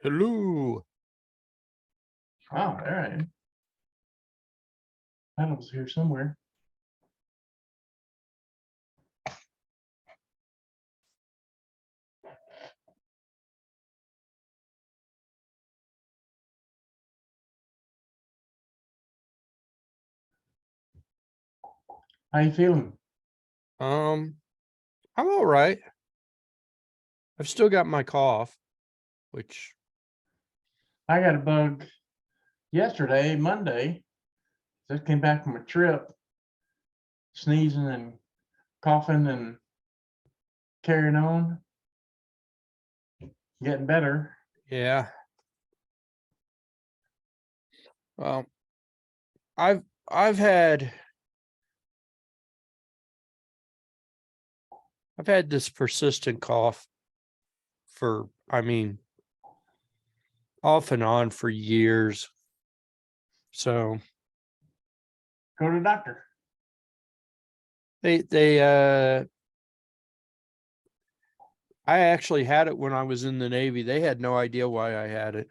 Hello. Oh, all right. That was here somewhere. How you feeling? I'm all right. I've still got my cough, which I got a bug yesterday, Monday. Just came back from a trip, sneezing and coughing and carrying on. Getting better. yeah. Well, I've had this persistent cough for, off and on for years. So Go to the doctor. I actually had it when I was in the Navy. They had no idea why I had it.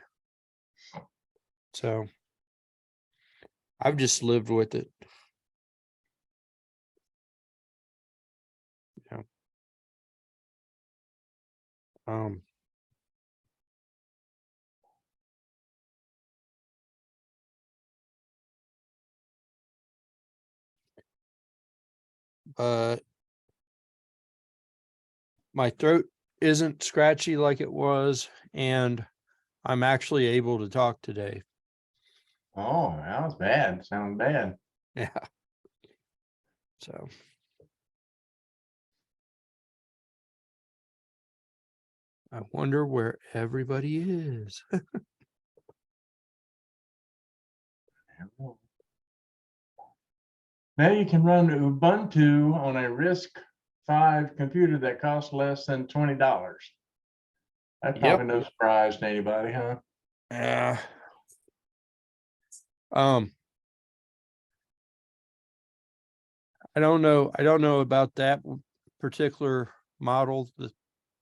So I've just lived with it. Yeah. But my throat isn't scratchy like it was, and I'm actually able to talk today. Oh, that was bad. Sounds bad. Yeah. So I wonder where everybody is. Now you can run Ubuntu on a RISC-V computer that costs less than $20. That's Yep. probably no surprise to anybody, huh? Yeah. I don't know about that particular model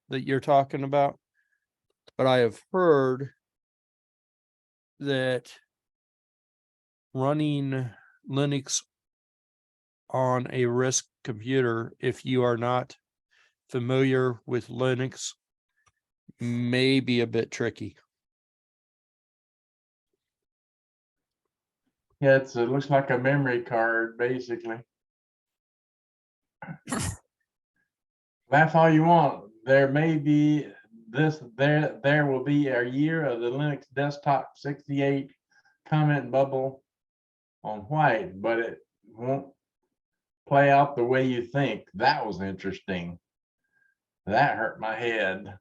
that you're talking about, but I have heard that running Linux on a RISC computer, if you are not familiar with Linux, may be a bit tricky. Yeah, it looks like a memory card, basically. Laugh all you want. There may be there will be a year of the Linux desktop 68 comment bubble on white, but it won't play out the way you think. That was interesting. That hurt my head.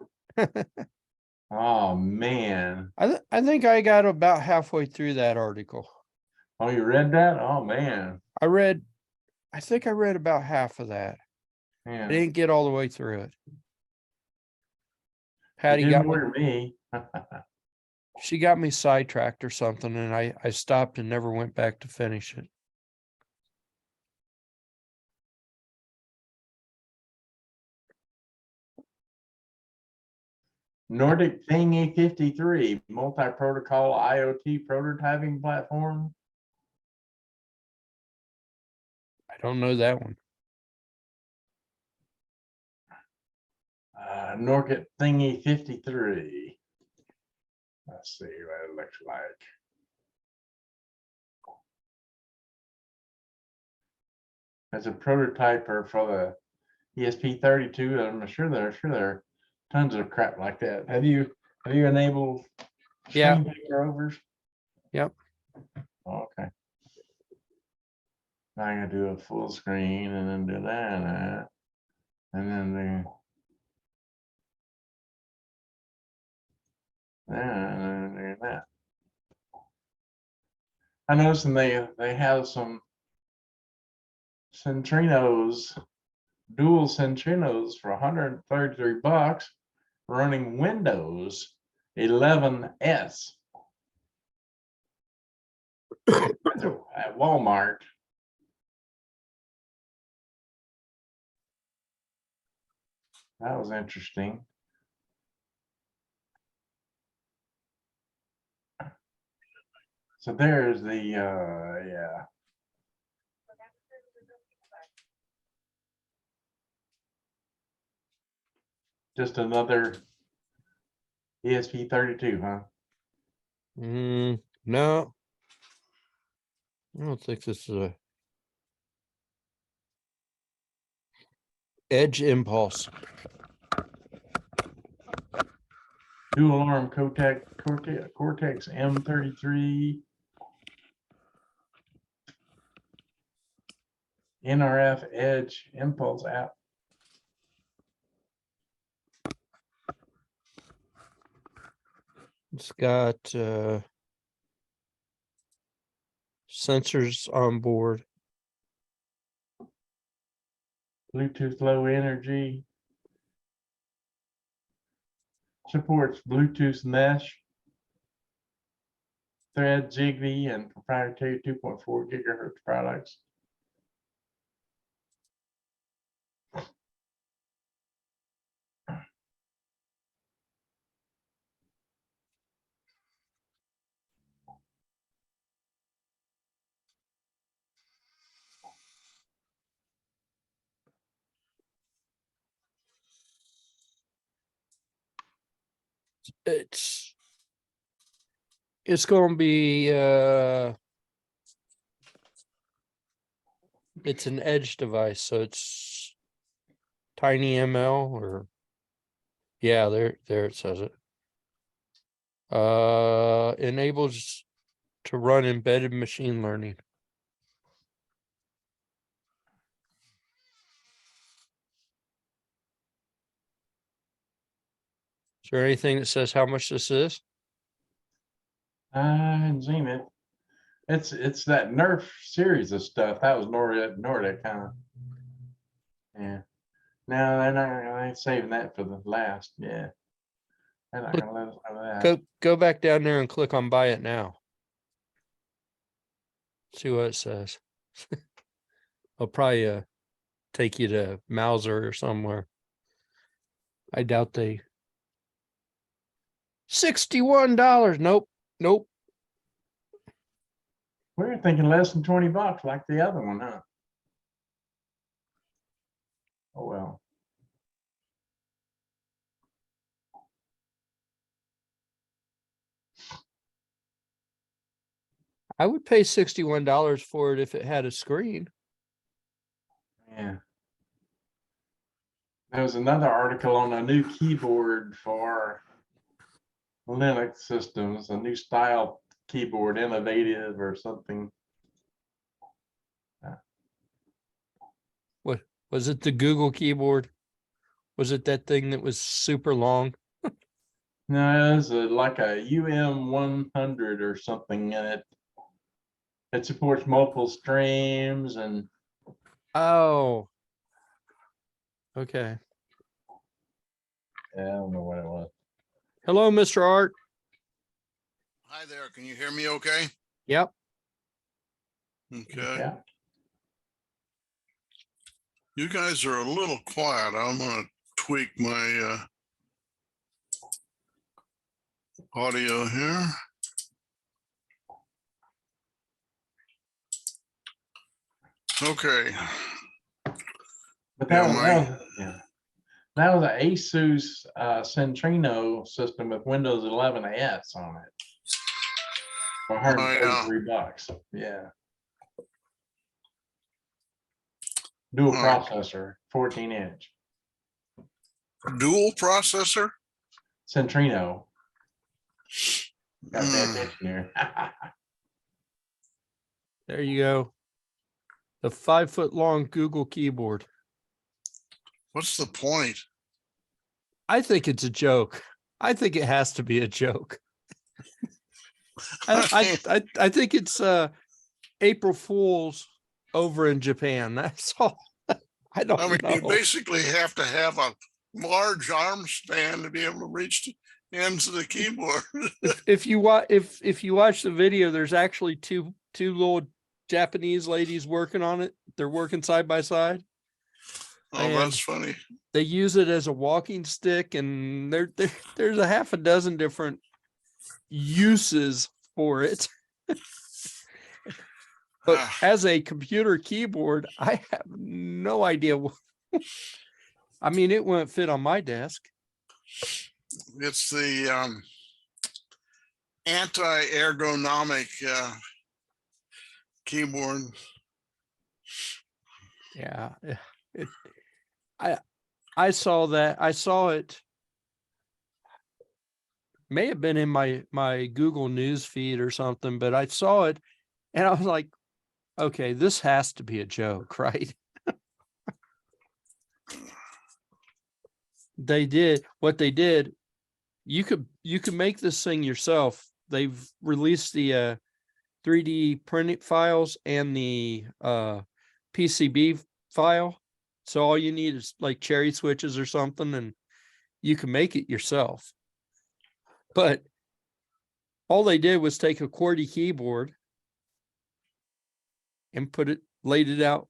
Oh man. I think I got about halfway through that article. Oh, you read that? Oh man. I think I read about half of that. Yeah. I didn't get all the way through it. You Patty didn't got me, order me. she got me sidetracked or something, and I stopped and never went back to finish it. Nordic Thingy 53 multi-protocol IoT prototyping platform. I don't know that one. Nordic Thingy 53. Let's see what it looks like. As a prototyper for the ESP32, I'm sure there are tons of crap like that. Have you enabled Yeah. screen paper overs? Yep. Okay. Now I'm gonna do a full screen and then do that, and then that. I noticed they have some Centrinos, dual Centrinos for $133 running Windows 11S at Walmart. That was interesting. So there's the, yeah. Just another ESP32, huh? No, I don't think this is a Edge Impulse. Dual arm Cortex M33. NRF Edge Impulse app. It's got sensors on board. Bluetooth low energy. Supports Bluetooth mesh, Thread, Zigbee, and proprietary 2.4 gigahertz products. It's going to be it's an edge device, so it's tiny ML or yeah, there it says it. Enables to run embedded machine learning. Is there anything that says how much this is? I hadn't seen it. It's that Nerf series of stuff. That was Nordic, huh? Yeah. No, they ain't saving that for the last. Yeah. They're not Look, gonna let us know that. Go back down there and click on buy it now. See what it says. I'll probably take you to Mauser or somewhere. I doubt they. $61. Nope. We were thinking less than 20 bucks like the other one, huh? Oh well. I would pay $61 for it if it had a screen. Yeah. There was another article on a new keyboard for Linux systems, a new style keyboard, innovative or something. What was it? The Google keyboard? Was it that thing that was super long? No, it was like a UM100 or something in it. It supports multiple streams and Oh. Okay. yeah, I don't know what it was. Hello, Mr. Art. Hi there. Can you hear me okay? Yep. Okay. Yeah. You guys are a little quiet. I'm going to tweak my audio here. Okay. But Yeah, that was an Asus Centrino system with Windows 11s on it. For $133. Yeah. Dual All right. processor, 14-inch. Dual processor? Centrino. Got to pay Mm, attention here. There you go. The 5-foot-long Google keyboard. what's the point? I think it's a joke. I think it has to be a joke. I think it's April Fool's over in Japan. That's all. I don't I mean, know. you basically have to have a large arm span to be able to reach the ends of the keyboard. If you watch the video, there's actually two little Japanese ladies working on it. They're working side by side. Oh, And that's funny. they use it as a walking stick, and there's a half a dozen different uses for it. But Ah, as a computer keyboard, I have no idea. I mean, it wouldn't fit on my desk. it's the anti-ergonomic keyboard. Yeah. It, I saw that. I saw it. May have been in my Google News feed or something, but I saw it and I was like, okay, this has to be a joke, right? They did what they did. You could make this thing yourself. They've released the 3D printed files and the PCB file. So all you need is like cherry switches or something, and you can make it yourself. But all they did was take a QWERTY keyboard and laid it out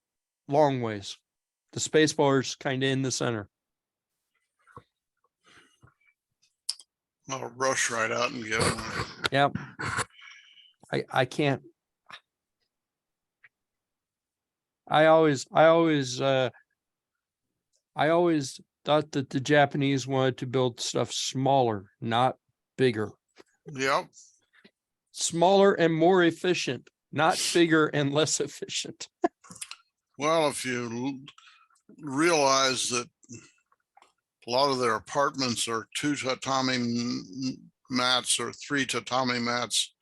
long ways. The space bar is kind of in the center. I'll rush right out and get one. Yep. I can't. I always thought that the Japanese wanted to build stuff smaller, not bigger. Yep. Smaller and more efficient, not bigger and less efficient. Well, if you realize that a lot of their apartments are 2 tatami mats or 3 tatami mats,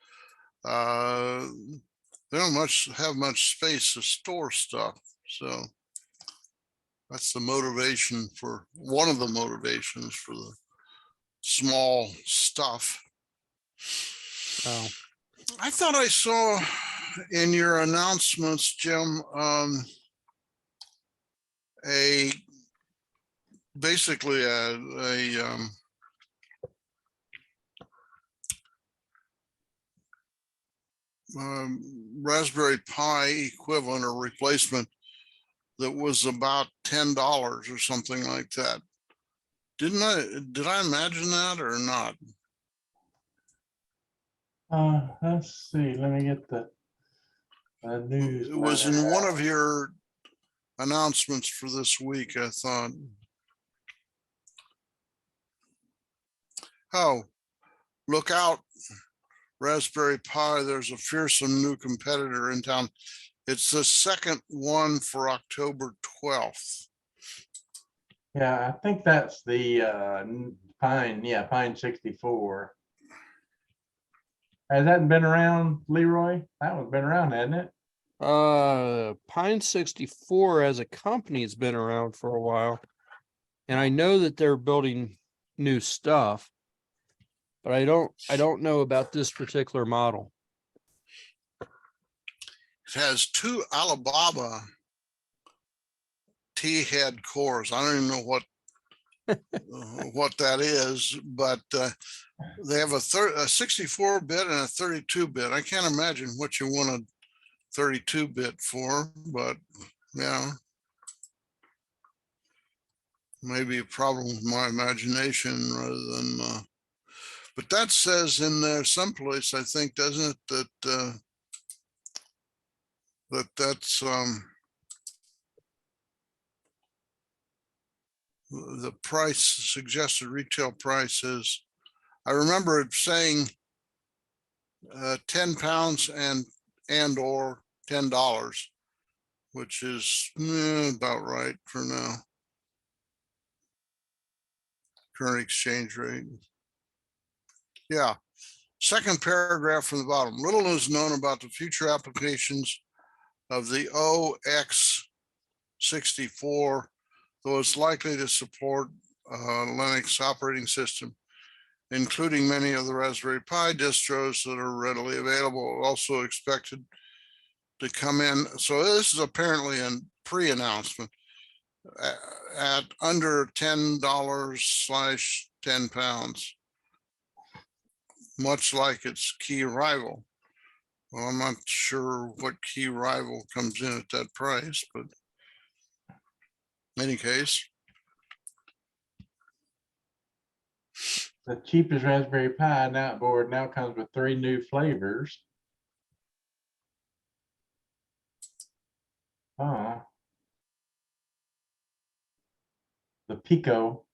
they don't have much space to store stuff. So that's the motivation for one of the motivations for the small stuff. Oh, I thought I saw in your announcements, Jim, basically a Raspberry Pi equivalent or replacement that was about $10 or something like that. Did I imagine that or not? Let's see, let me get the news. It was in one of your announcements for this week, I thought. Oh, look out, Raspberry Pi, there's a fearsome new competitor in town. It's the second one for October 12th. Yeah, I think that's the Pine 64. Has that been around, Leroy? That one's been around, hasn't it? Pine 64 as a company has been around for a while. And I know that they're building new stuff, but I don't know about this particular model. It has 2 Alibaba T-head cores. I don't even know what that is, but they have a 64-bit and a 32-bit. I can't imagine what you want a 32-bit for, but yeah, maybe a problem with my imagination rather than. But that says in there someplace, I think, doesn't it, that's the price, suggested retail price is, I remember it saying 10 pounds and or $10, which is about right for now. Current exchange rate. Yeah. Second paragraph from the bottom. Little is known about the future applications of the OX64, though it's likely to support Linux operating system, including many of the Raspberry Pi distros that are readily available. Also expected to come in. So this is apparently a pre-announcement at under $10/10 pounds, much like its key rival. Well, I'm not sure what key rival comes in at that price, but in any case. The cheapest Raspberry Pi board now comes with 3 new flavors. Oh. The Pico.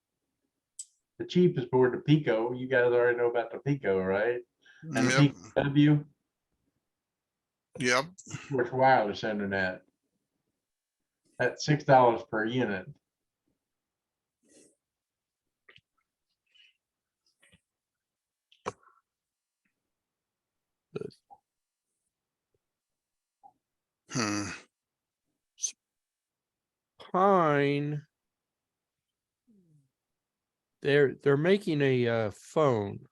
The cheapest board, the Pico. You guys already know about the Pico, right? And the Yep, PW, yep. of course, wireless internet. That's $6 per unit. Hmm. Pine. They're making a phone.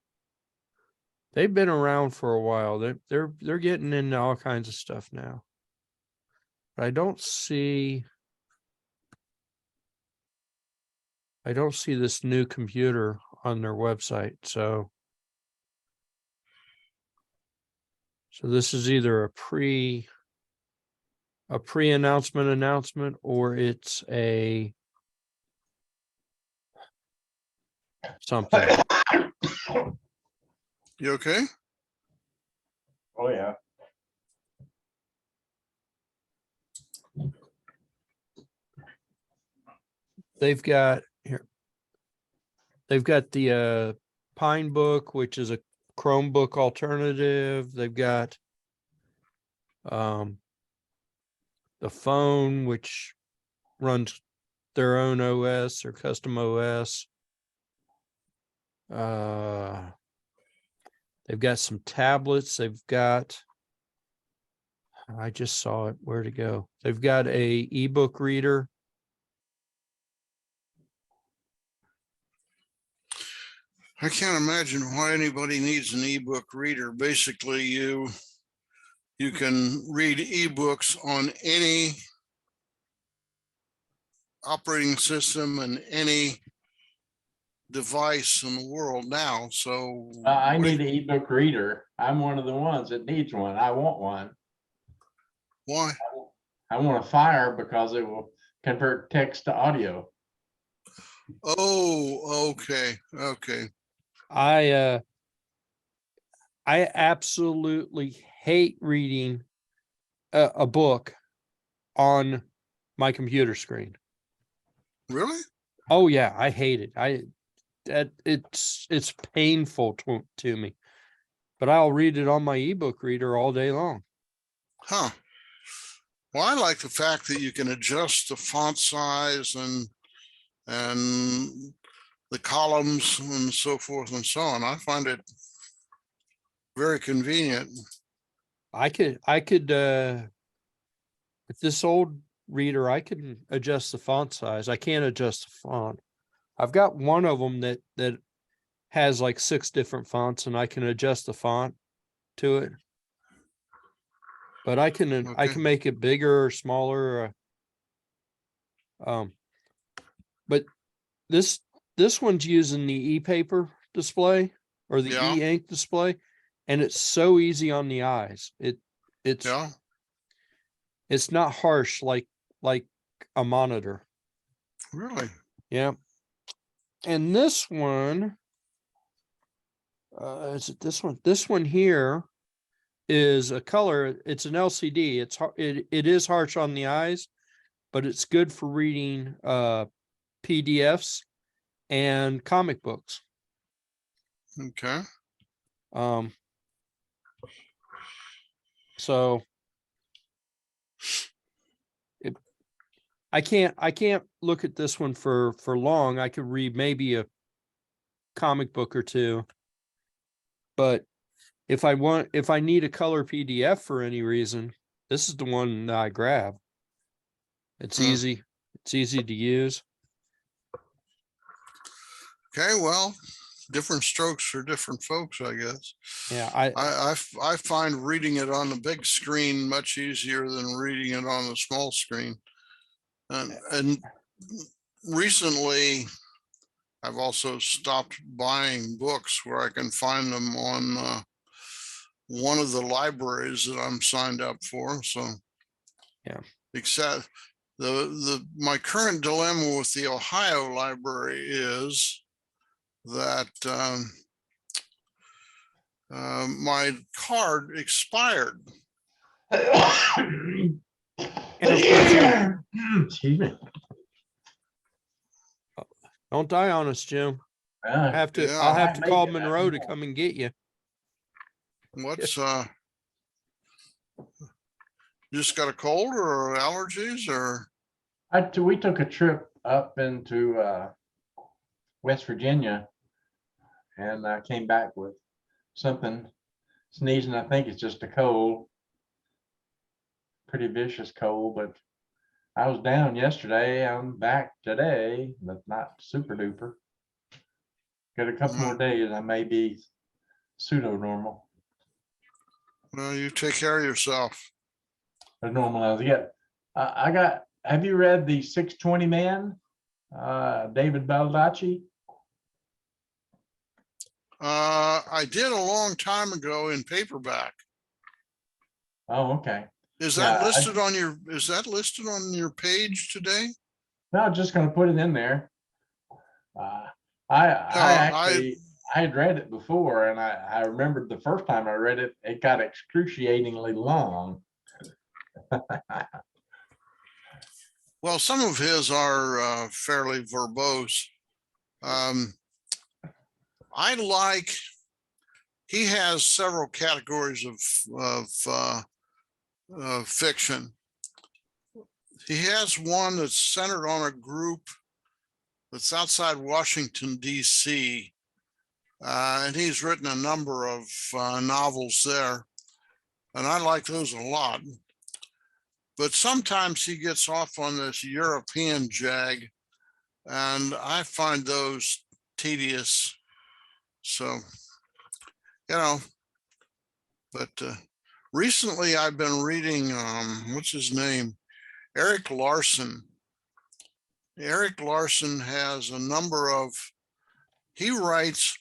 They've been around for a while. They're getting into all kinds of stuff now. But I don't see this new computer on their website. So this is either a pre-announcement announcement, or it's a something. You okay? Oh, yeah. They've got here. They've got the Pine Book, which is a Chromebook alternative. They've got the phone, which runs their own OS or custom OS. They've got some tablets. They've got, I just saw it, where to go. They've got a ebook reader. I can't imagine why anybody needs an ebook reader. Basically, you can read ebooks on any operating system and any device in the world now. So I need an ebook reader. I'm one of the ones that needs one. I want one. why? I want a Fire because it will convert text to audio. Oh, okay, okay. I absolutely hate reading a book on my computer screen. Really? Oh yeah, I hate it. It's painful to me. But I'll read it on my ebook reader all day long. Huh. Well, I like the fact that you can adjust the font size and the columns and so forth and so on. I find it very convenient. I could with this old reader, I can adjust the font size. I can't adjust the font. I've got one of them that has like 6 different fonts, and I can adjust the font to it. But I can make it bigger or smaller. But this one's using the e-paper display or the Yeah. e-ink display, and it's so easy on the eyes. It's Yeah. it's not harsh like a monitor. Really? Yeah. And this one, is it this one? This one here is a color. It's an LCD. It is harsh on the eyes, but it's good for reading PDFs and comic books. Okay. So I can't look at this one for long. I could read maybe a comic book or two, but if I need a color PDF for any reason, this is the one that I grab. It's easy. It's easy to use. Okay. Well, different strokes for different folks, I guess. Yeah, I find reading it on the big screen much easier than reading it on the small screen. And recently, I've also stopped buying books where I can find them on one of the libraries that I'm signed up for. So, yeah. Except my current dilemma with the Ohio library is that my card expired. And of course, Excuse me. don't die on us, Jim. Uh, Yeah. I'll have to might call make it Monroe to happen. come and get you. What's, you just got a cold or allergies or? We took a trip up into West Virginia, and I came back with something sneezing. I think it's just a cold, pretty vicious cold, but I was down yesterday. I'm back today, but not super duper. Got a couple more days. I may be pseudo normal. Well, you take care of yourself. As normal as I get. I got. Have you read the 620 Man, David Baldacci? I did a long time ago in paperback. Oh, okay. Is Yeah, that listed on your, is that listed on your page today? No, I'm just going to put it in there. I actually I had read it before, and I remembered the first time I read it, it got excruciatingly long. Well, some of his are fairly verbose. I like, he has several categories of fiction. He has one that's centered on a group that's outside Washington, D.C. And he's written a number of novels there. And I like those a lot. But sometimes he gets off on this European jag, and I find those tedious. So, you know, but recently I've been reading, what's his name? Eric Larson. Eric Larson has a number of, he writes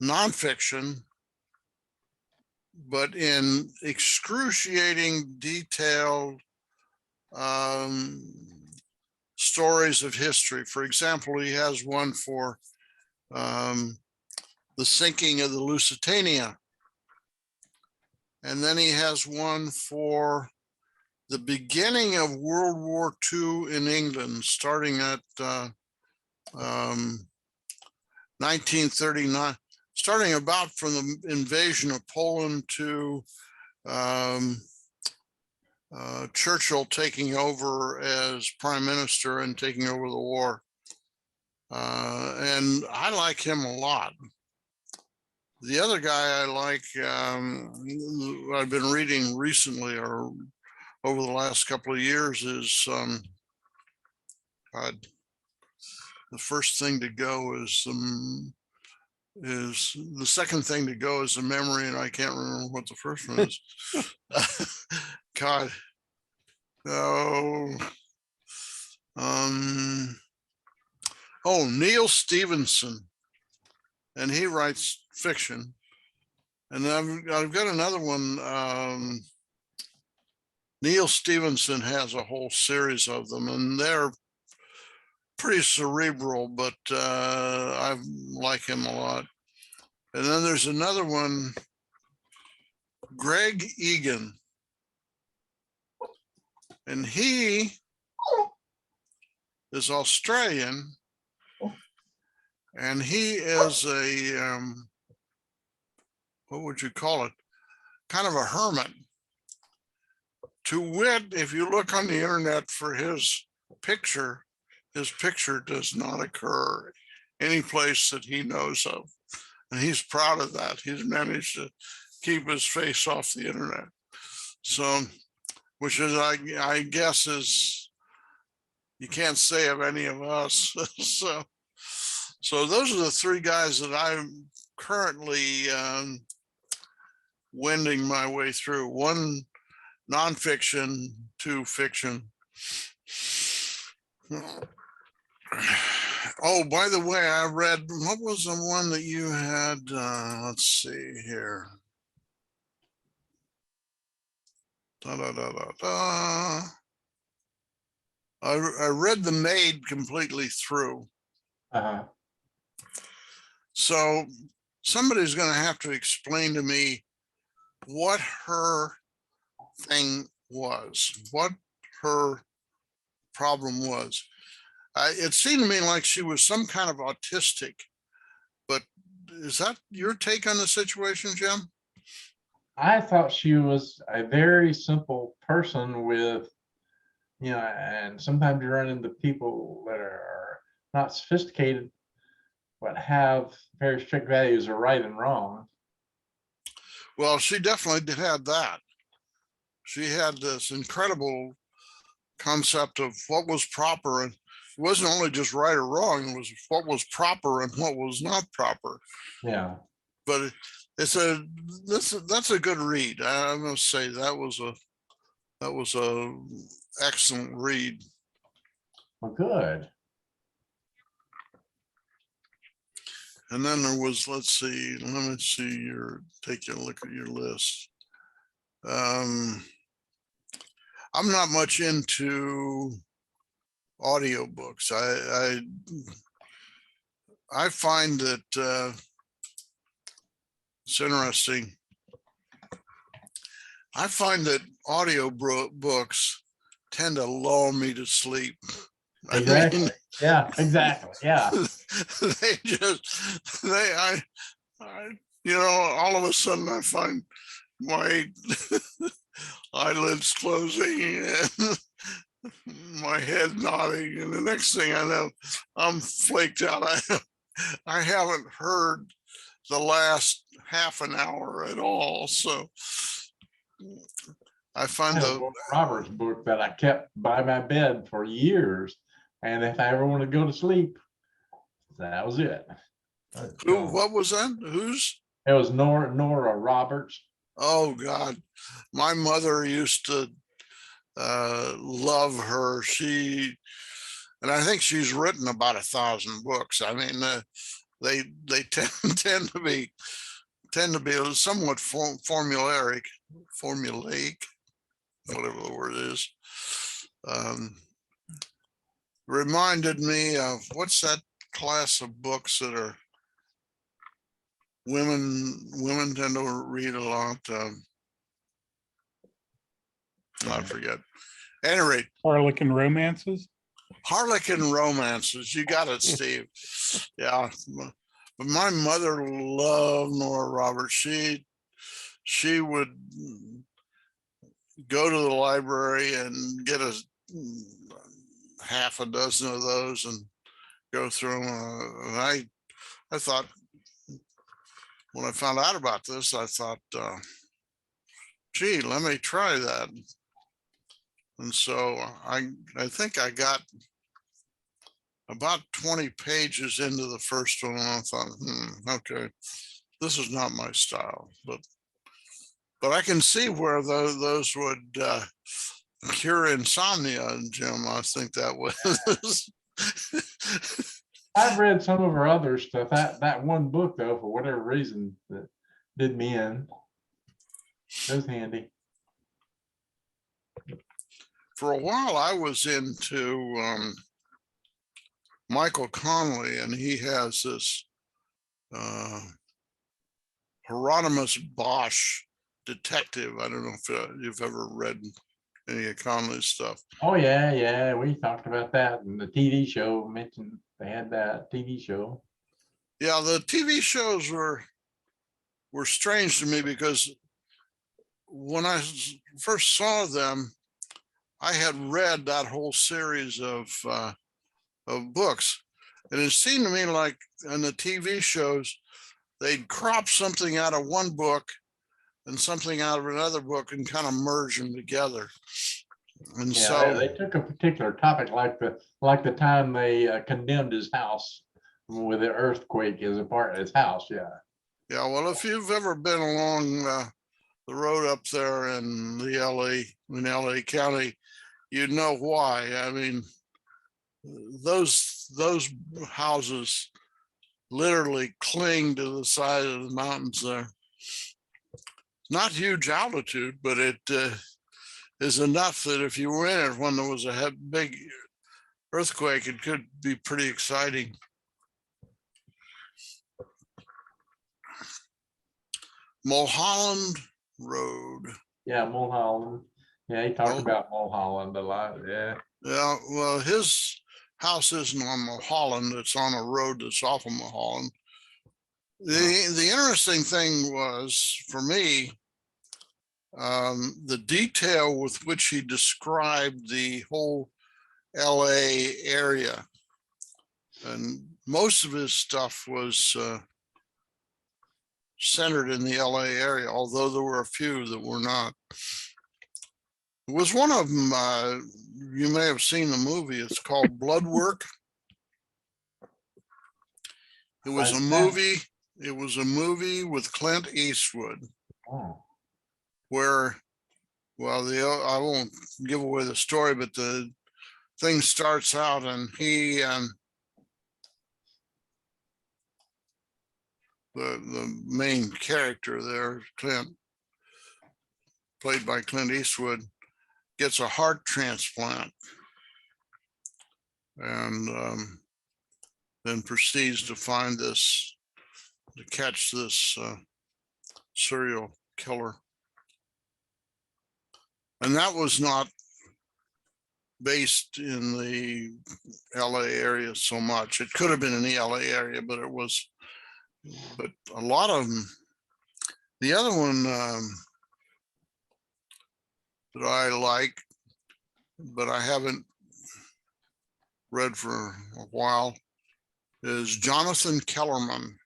nonfiction, but in excruciating detailed stories of history. For example, he has one for the sinking of the Lusitania. And then he has one for the beginning of World War II in England, starting at 1939, starting about from the invasion of Poland to Churchill taking over as prime minister and taking over the war. And I like him a lot. The other guy I like, I've been reading recently or over the last couple of years is, the first thing to go is the second thing to go is the memory, and I can't remember what the first one is. God, no. Oh, Neil Stevenson, and he writes fiction. And I've got another one. Neil Stevenson has a whole series of them, and they're pretty cerebral, but I like him a lot. And then there's another one, Greg Egan, and he is Australian, and he is a what would you call it? Kind of a hermit. To wit, if you look on the internet for his picture does not occur any place that he knows of. And he's proud of that. He's managed to keep his face off the internet. So, which is, I guess is, you can't say of any of us. So those are the three guys that I'm currently wending my way through. One nonfiction, two fiction. Oh, by the way, I read, what was the one that you had? Let's see here. I read The Maid completely through. So somebody's going to have to explain to me what her thing was, what her problem was. It seemed to me like she was some kind of autistic, but is that your take on the situation, Jim? I thought she was a very simple person with, you know, and sometimes you run into people that are not sophisticated, but have very strict values of right and wrong. Well, she definitely did have that. She had this incredible concept of what was proper, and it wasn't only just right or wrong, it was what was proper and what was not proper. Yeah. But that's a good read. I must say that was a excellent read. Well, good. And then there was, let me see take a look at your list. I'm not much into audiobooks. I find that it's interesting. I find that audio books tend to lull me to sleep. Exactly. I mean, Yeah, exactly. Yeah. I, you know, all of a sudden I find my eyelids closing and my head nodding, and the next thing I know, I'm flaked out. I haven't heard the last half an hour at all, so I I find have a Robert's book that I kept by my bed for years, and if I ever want to go to sleep, that was it. what was that? Who's? It was Nora Roberts. Oh God, my mother used to love her. And I think she's written about 1,000 books. I mean, they tend to be somewhat formulaic, whatever the word is. Reminded me of, what's that class of books that are women tend to read a lot. I forget. At any rate, Harlequin romances. Harlequin romances. You got it, Steve. Yeah. But my mother loved Nora Roberts. She would go to the library and get half a dozen of those and go through them. And I thought, when I found out about this, I thought, gee, let me try that. And so I think I got about 20 pages into the first one, and I thought, okay, this is not my style, but I can see where those would cure insomnia. And Jim, I think that was. I've read some of her other stuff. That one book, though, for whatever reason, that did me in. It was handy. For a while, I was into Michael Connelly, and he has this Hieronymus Bosch detective. I don't know if you've ever read any of Connelly's stuff. Oh yeah, we talked about that in the TV show. Mentioned they had that TV show. Yeah, the TV shows were strange to me, because when I first saw them, I had read that whole series of books, and it seemed to me like in the TV shows, they'd crop something out of one book and something out of another book and kind of merge them together. And Yeah, so they took a particular topic, like the time they condemned his house with the earthquake as a part of his house. Yeah. Yeah, well, if you've ever been along the road up there in LA County, you know why. I mean, those houses literally cling to the side of the mountains there. Not huge altitude, but it is enough that if you were in it when there was a big earthquake, it could be pretty exciting. Mulholland Road. Yeah, Mulholland. Yeah, he talked Oh. about Mulholland a lot, yeah. Yeah, well, his house isn't on Mulholland, it's on a road that's off of Mulholland. The interesting thing was, for me, the detail with which he described the whole LA area. And most of his stuff was centered in the LA area, although there were a few that were not. It was one of them, you may have seen the movie, it's called Blood Work. It was a movie. It was a movie with Clint Eastwood Oh, where, well, I won't give away the story, but the thing starts out and the main character there, Clint, played by Clint Eastwood, gets a heart transplant and then proceeds to catch this serial killer. And that was not based in the LA area so much. It could have been in the LA area, but it was, but a lot of them. The other one that I like, but I haven't read for a while, is Jonathan Kellerman.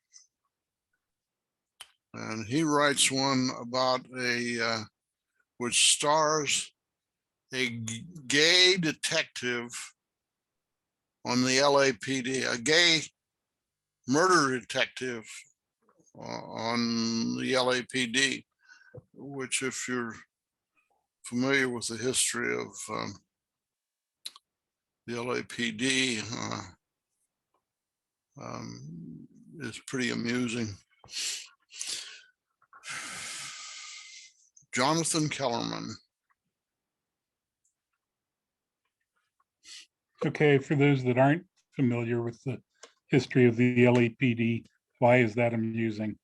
And he writes one about which stars a gay detective on the LAPD, a gay murder detective on the LAPD, which, if you're familiar with the history of the LAPD, is pretty amusing. Jonathan Kellerman. Okay, for those that aren't familiar with the history of the LAPD, why is that amusing?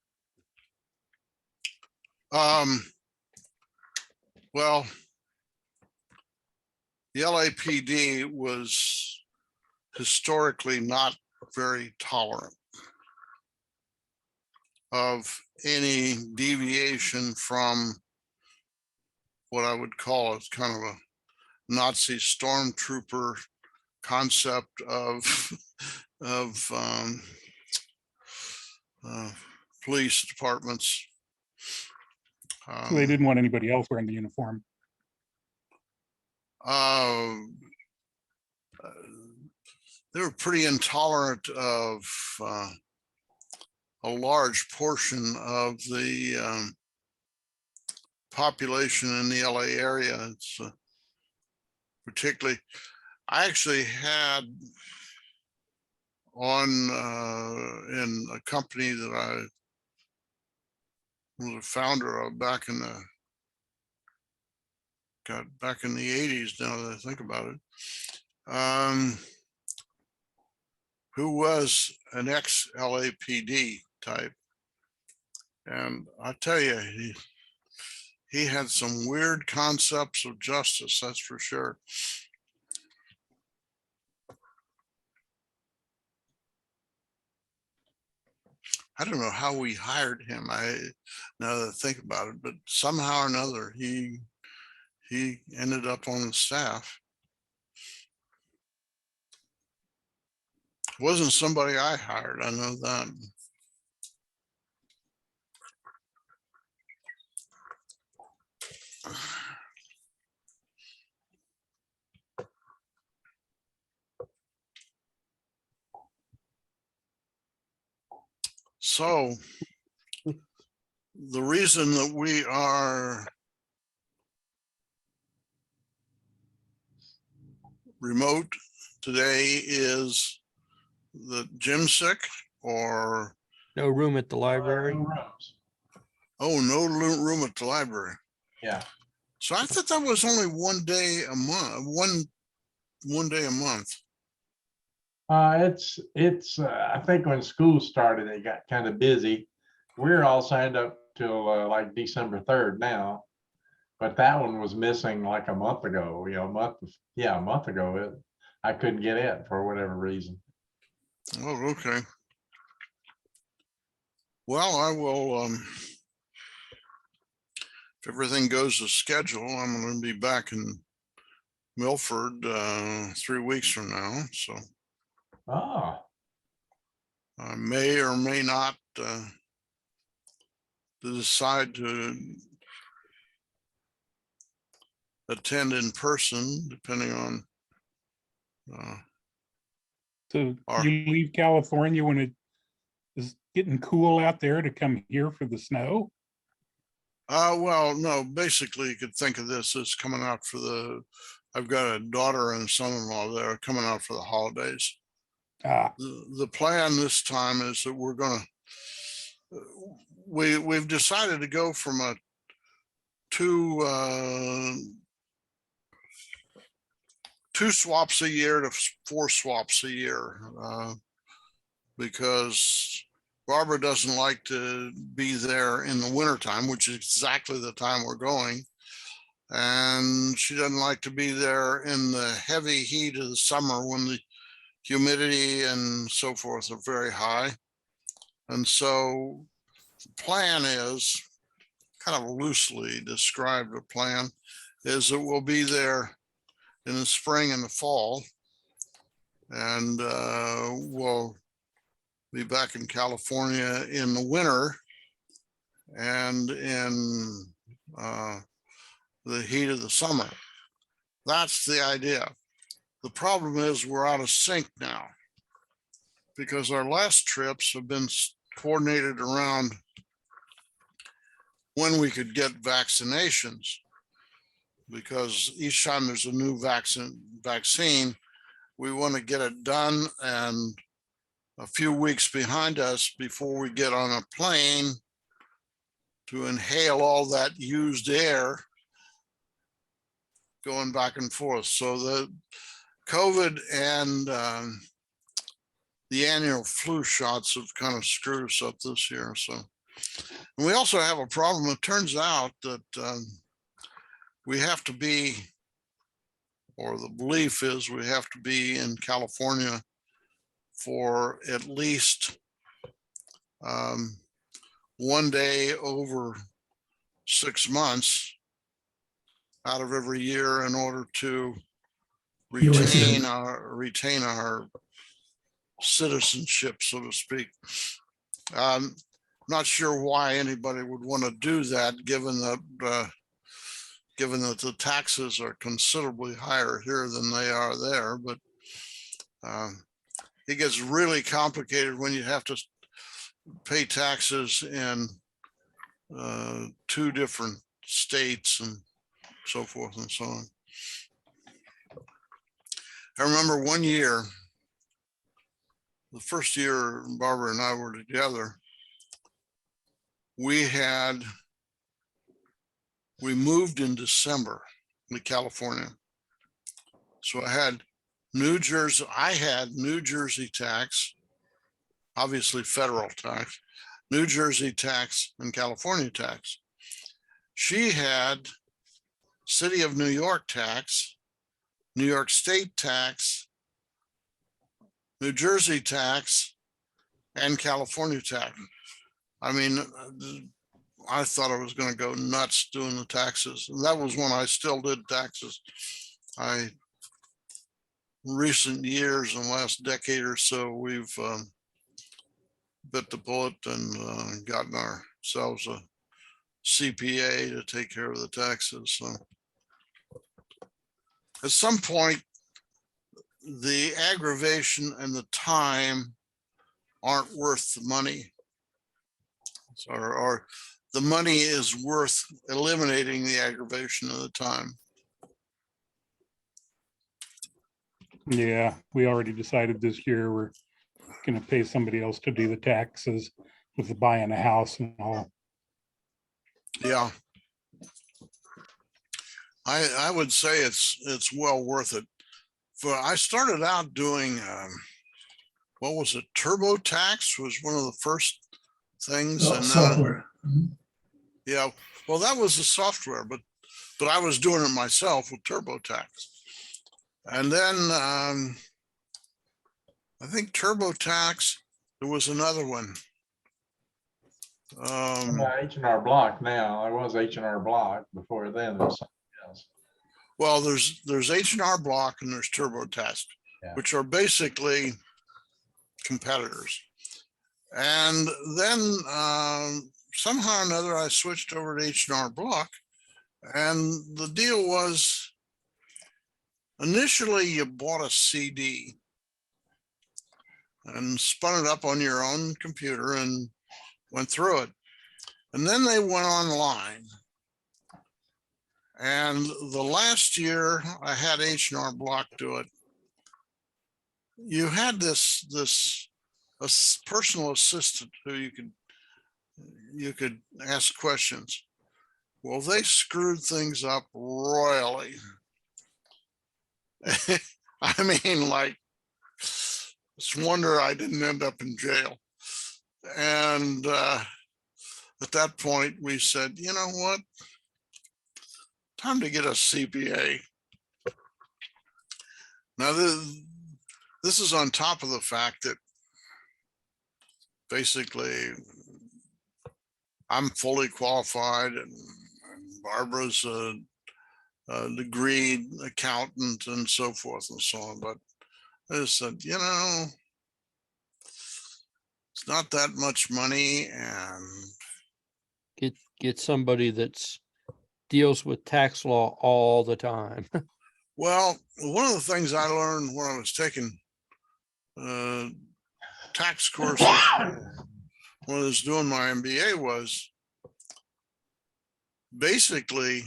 Well, the LAPD was historically not very tolerant of any deviation from what I would call as kind of a Nazi stormtrooper concept of police departments. So they didn't want anybody else wearing the uniform. They were pretty intolerant of a large portion of the population in the LA area. It's particularly, I actually had on in a company that I was a founder of back in the 80s, now that I think about it, who was an ex-LAPD type. And I tell you, he had some weird concepts of justice, that's for sure. I don't know how we hired him. Now that I think about it, but somehow or another, he ended up on the staff. Wasn't somebody I hired, I know that. So the reason that we are remote today is that Jim's sick, or No room at the library. No rooms. oh, no room at the library. Yeah, So I thought that was only one day a month, one day a month. it's I think when school started, it got kind of busy. We're all signed up till like December 3rd now. But that one was missing like a month ago, you know, a month ago. I couldn't get it for whatever reason. Oh, okay. Well, I will, if everything goes as scheduled, I'm going to be back in Milford 3 weeks from now. So Ah, I may or may not decide to attend in person, depending on So Or- you leave California when it is getting cool out there to come here for the snow? well, no, basically you could think of this as coming out for I've got a daughter and son-in-law there coming out for the holidays. Ah, The plan this time is that we're gonna, we've decided to go from a two swaps a year to 4 swaps a year, because Barbara doesn't like to be there in the wintertime, which is exactly the time we're going. And she doesn't like to be there in the heavy heat of the summer when the humidity and so forth are very high. And so the plan is, kind of loosely described, a plan is that we'll be there in the spring and the fall. And we'll be back in California in the winter and in the heat of the summer. That's the idea. The problem is we're out of sync now because our last trips have been coordinated around when we could get vaccinations, because each time there's a new vaccine, we want to get it done and a few weeks behind us before we get on a plane to inhale all that used air going back and forth. So the COVID and the annual flu shots have kind of screwed us up this year. So, and we also have a problem. It turns out that we have to be, or the belief is we have to be in California for at least 1 day over 6 months out of every year in order to retain our citizenship, so to speak. Not sure why anybody would want to do that, given that the taxes are considerably higher here than they are there. But it gets really complicated when you have to pay taxes in 2 different states and so forth and so on. I remember one year, the first year Barbara and I were together, we moved in December to California. So I had New Jersey tax, obviously federal tax, New Jersey tax, and California tax. She had City of New York tax, New York State tax, New Jersey tax, and California tax. I mean, I thought I was going to go nuts doing the taxes. And that was when I still did taxes. Recent years, in the last decade or so, we've bit the bullet and gotten ourselves a CPA to take care of the taxes. So at some point, the aggravation and the time aren't worth the money. Or the money is worth eliminating the aggravation of the time. yeah, we already decided this year we're going to pay somebody else to do the taxes with the buying a house and all. Yeah. I would say it's well worth it. I started out doing, what was it? TurboTax was one of the first things. Oh, and software. Yeah, well, that was the software, but but I was doing it myself with TurboTax. And then I think TurboTax, there was another one. H&R Block now. There was H&R Block before then. There's something else. Well, there's H&R Block and there's TurboTax, Yeah. which are basically competitors. And then somehow or another, I switched over to H&R Block, and the deal was initially you bought a CD and spun it up on your own computer and went through it. And then they went online. And the last year I had H&R Block do it. You had this a personal assistant who you could ask questions. Well, they screwed things up royally. I mean, like, it's a wonder I didn't end up in jail. And at that point, we said, you know what? Time to get a CPA. Now, this is on top of the fact that basically I'm fully qualified and Barbara's a degreed accountant and so forth and so on. But I just said, you know, it's not that much money, and Get somebody that's deals with tax law all the time. well, one of the things I learned when I was taking tax courses when I was doing my MBA was basically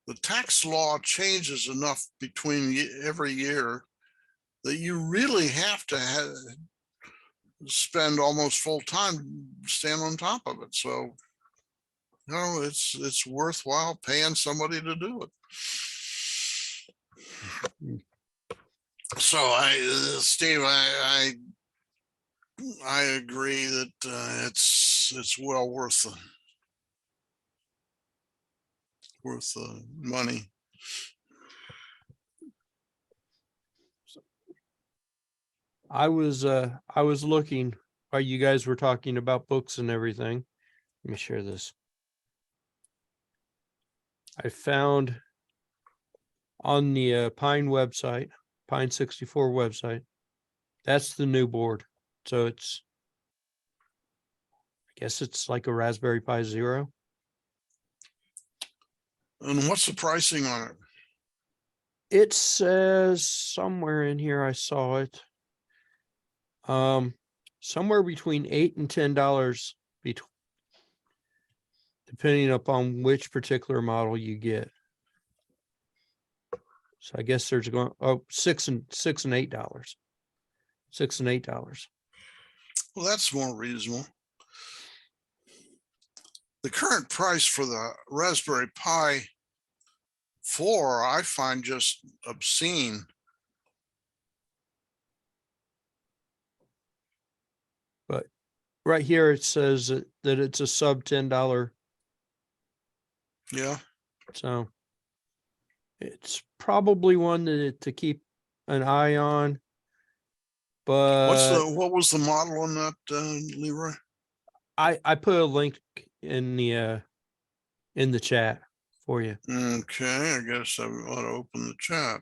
the tax law changes enough between every year that you really have to spend almost full time staying on top of it. So, you know, it's worthwhile paying somebody to do it. So Steve, I agree that it's well worth the money. I was looking while you guys were talking about books and everything. Let me share this. I found on the Pine website, Pine 64 website, that's the new board. So I guess it's like a Raspberry Pi Zero. And what's the pricing on it? It says somewhere in here, I saw it. Somewhere between $8 and $10 depending upon which particular model you get. So I guess there's going $6 and $8. $6 and $8. Well, that's more reasonable. The current price for the Raspberry Pi 4, I find just obscene. But right here, it says that it's a sub $10. Yeah. So it's probably one to keep an eye on. But what was the model on that, Leroy? I put a link in the chat for you. Okay, I guess I ought to open the chat.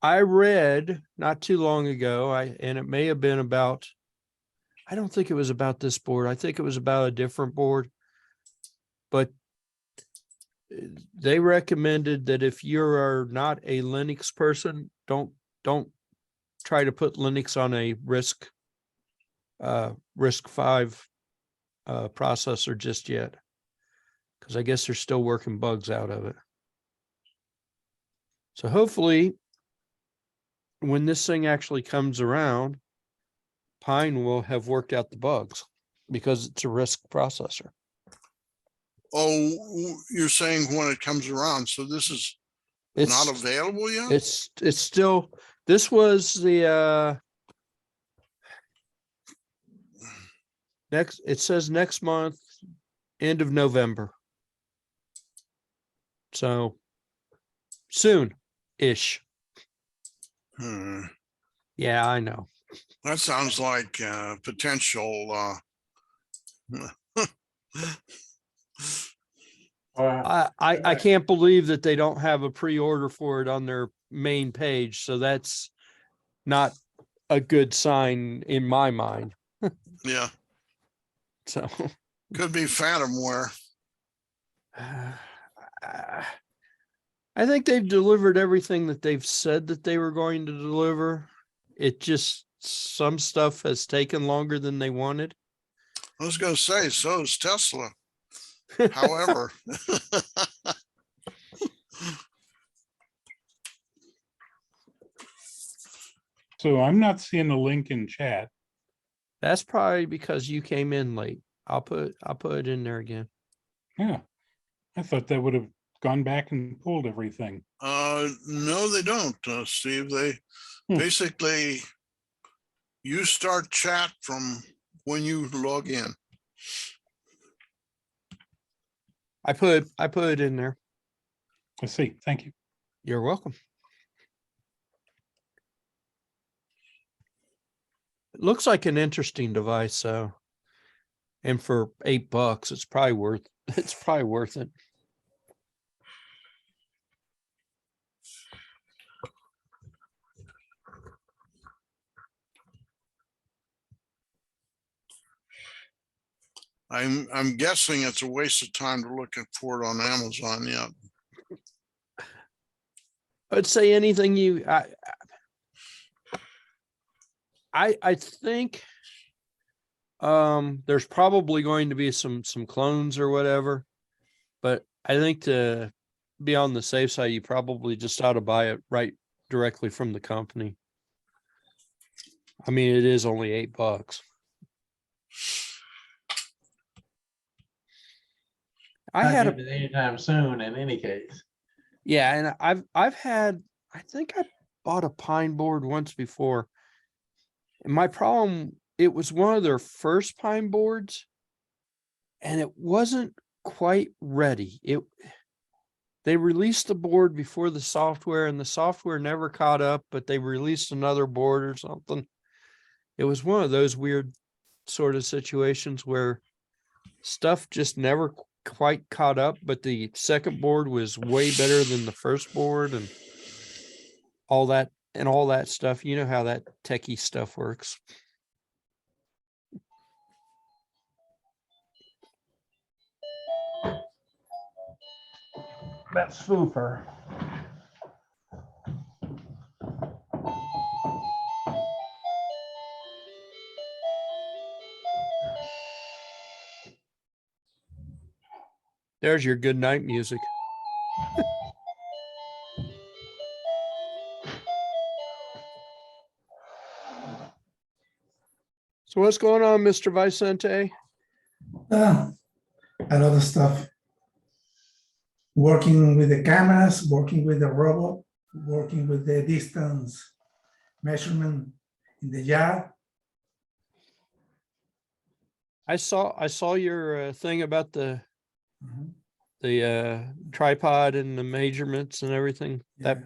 I read not too long ago, and it may have been about, I don't think it was about this board. I think it was about a different board. But they recommended that if you are not a Linux person, don't try to put Linux on a RISC V processor just yet, because I guess they're still working bugs out of it. So hopefully when this thing actually comes around, Pine will have worked out the bugs because it's a RISC processor. Oh, you're saying when it comes around. So this is not available yet? It's still, this was the it says next month, end of November. So soon-ish. Hmm. Yeah, I know. That sounds like potential. I can't believe that they don't have a pre-order for it on their main page. So that's not a good sign in my mind. Yeah, So could be phantomware. I think they've delivered everything that they've said that they were going to deliver. It just, some stuff has taken longer than they wanted. I was going to say, so is Tesla. However, So I'm not seeing a link in chat. That's probably because you came in late. I'll put it in there again. Yeah, I thought that would have gone back and pulled everything. no, they don't, Steve. They Hmm. basically, you start chat from when you log in. I put it in there. I see. Thank you. You're welcome. It looks like an interesting device, so, and for $8, it's probably worth it. I'm guessing it's a waste of time to look for it on Amazon yet. I'd say anything you, I think there's probably going to be some clones or whatever, but I think to be on the safe side, you probably just ought to buy it right directly from the company. I mean, it is only $8. I Not had a, getting it anytime soon in any case. yeah, and I've had, I think I bought a pine board once before. And my problem, it was one of their first pine boards and it wasn't quite ready. They released the board before the software and the software never caught up, but they released another board or something. It was one of those weird sort of situations where stuff just never quite caught up, but the second board was way better than the first board and all that stuff. You know how that techie stuff works. That's Foofer. There's your good night music. So what's going on, Mr. Vicente? A lot of stuff. Working with the cameras, working with the robot, working with the distance measurement in the yard. I saw your thing about the Mhm. tripod and the measurements and everything. That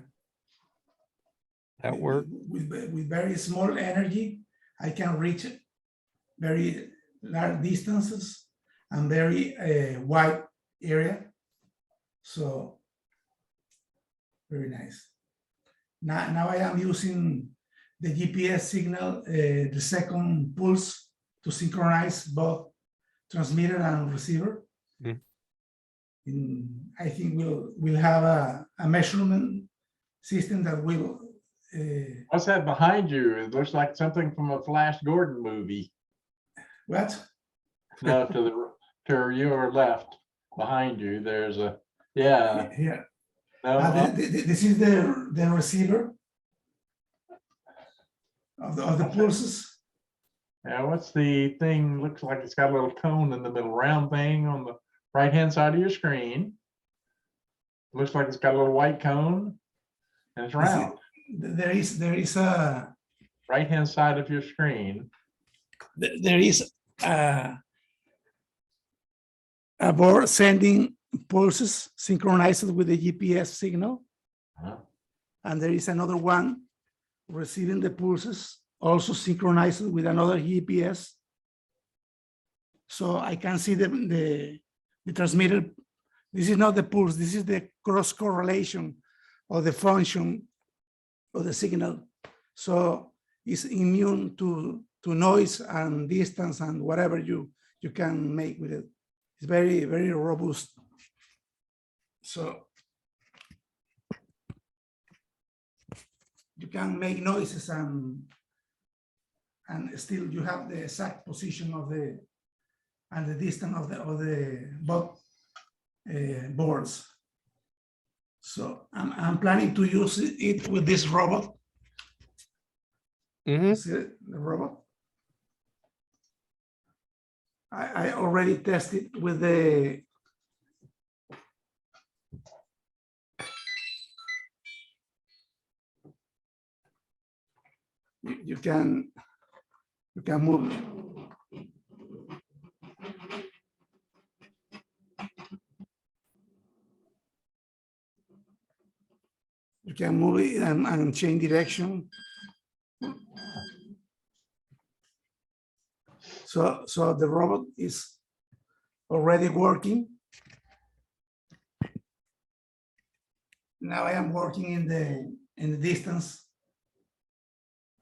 Yeah. worked. With very small energy, I can reach very large distances and very wide area. So very nice. Now I am using the GPS signal, the second pulse to synchronize both transmitter and receiver. Mm. I think we'll have a measurement system that will. What's that behind you? It looks like something from a Flash Gordon movie. What? No, to your left, behind you, there's a, yeah. Here. No, This is the receiver of the pulses. yeah, what's the thing? Looks like it's got a little cone in the middle, round thing on the right-hand side of your screen. Looks like it's got a little white cone and it's round. There is a Right-hand side of your screen. there is a board sending pulses synchronized with the GPS signal. Huh? And there is another one receiving the pulses, also synchronized with another GPS. So I can see the transmitter. This is not the pulse, this is the cross correlation of the function of the signal. So it's immune to noise and distance and whatever you can make with it. It's very, very robust. So you can make noises and still you have the exact position of the and the distance of the both boards. So I'm planning to use it with this robot. Mhm. See the robot. I already tested with the you can move. You can move it and change direction. So the robot is already working. Now I am working in the distance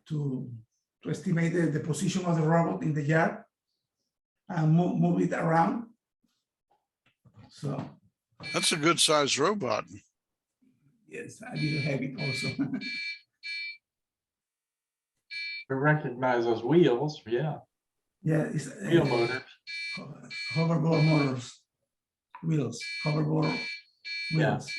to estimate the position of the robot in the yard and move it around. So That's a good sized robot. yes, a little heavy also. We recognize those wheels, yeah, Yeah, it's wheel motors. hoverboard motors, wheels, hoverboard Yeah. wheels.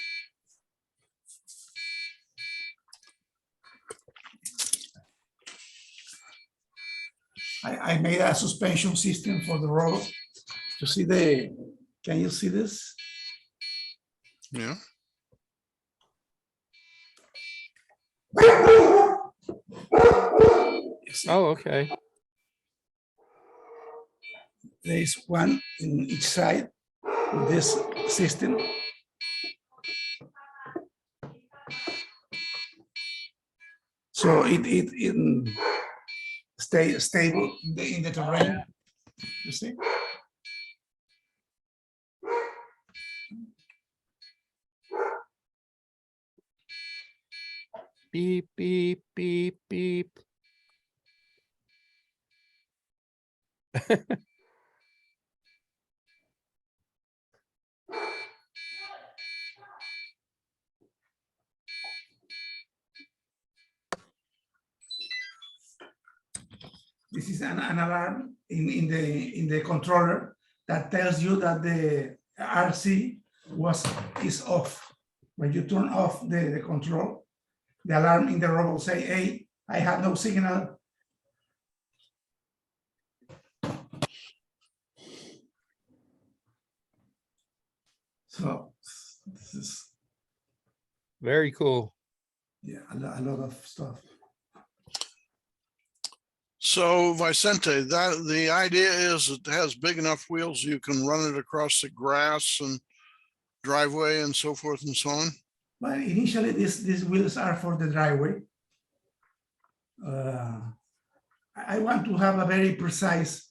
I made a suspension system for the robot to see can you see this? Yeah. You see, Oh, okay. there is one in each side of this system. So it stay stable in the terrain. You see? Beep, beep, beep, beep. This is an alarm in the controller that tells you that the RC is off. When you turn off the control, the alarm in the robot will say, "Hey, I have no signal." So this is Very cool. yeah a lot of stuff. So Vicente, that the idea is it has big enough wheels you can run it across the grass and driveway and so forth and so on. Well, initially these wheels are for the driveway. I want to have a very precise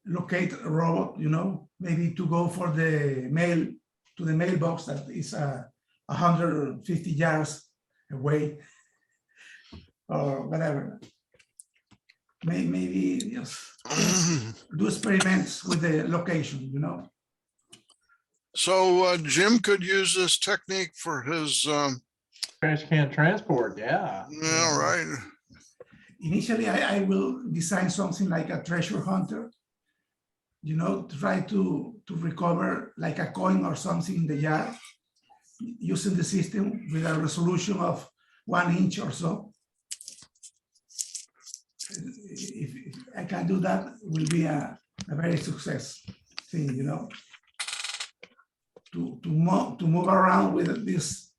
locate robot, you know, maybe to go for the mail to the mailbox that is 150 yards away or whatever. Maybe just do experiments with the location, you know. So Jim could use this technique for his, Trash can transport, yeah. yeah, right. Initially, I will design something like a treasure hunter, you know, try to recover like a coin or something in the yard using the system with a resolution of 1 inch or so. If I can do that, it will be a very success thing, you know, to move around with this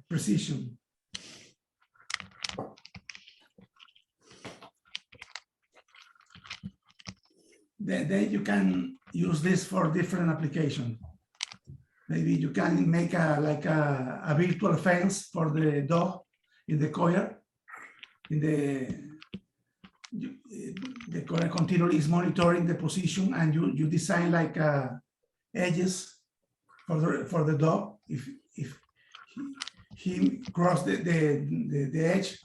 precision. Then you can use this for different applications. Maybe you can make a virtual fence for the dog in the courtyard. In the courtyard continually is monitoring the position, and you design like edges for the dog. If he cross the edge,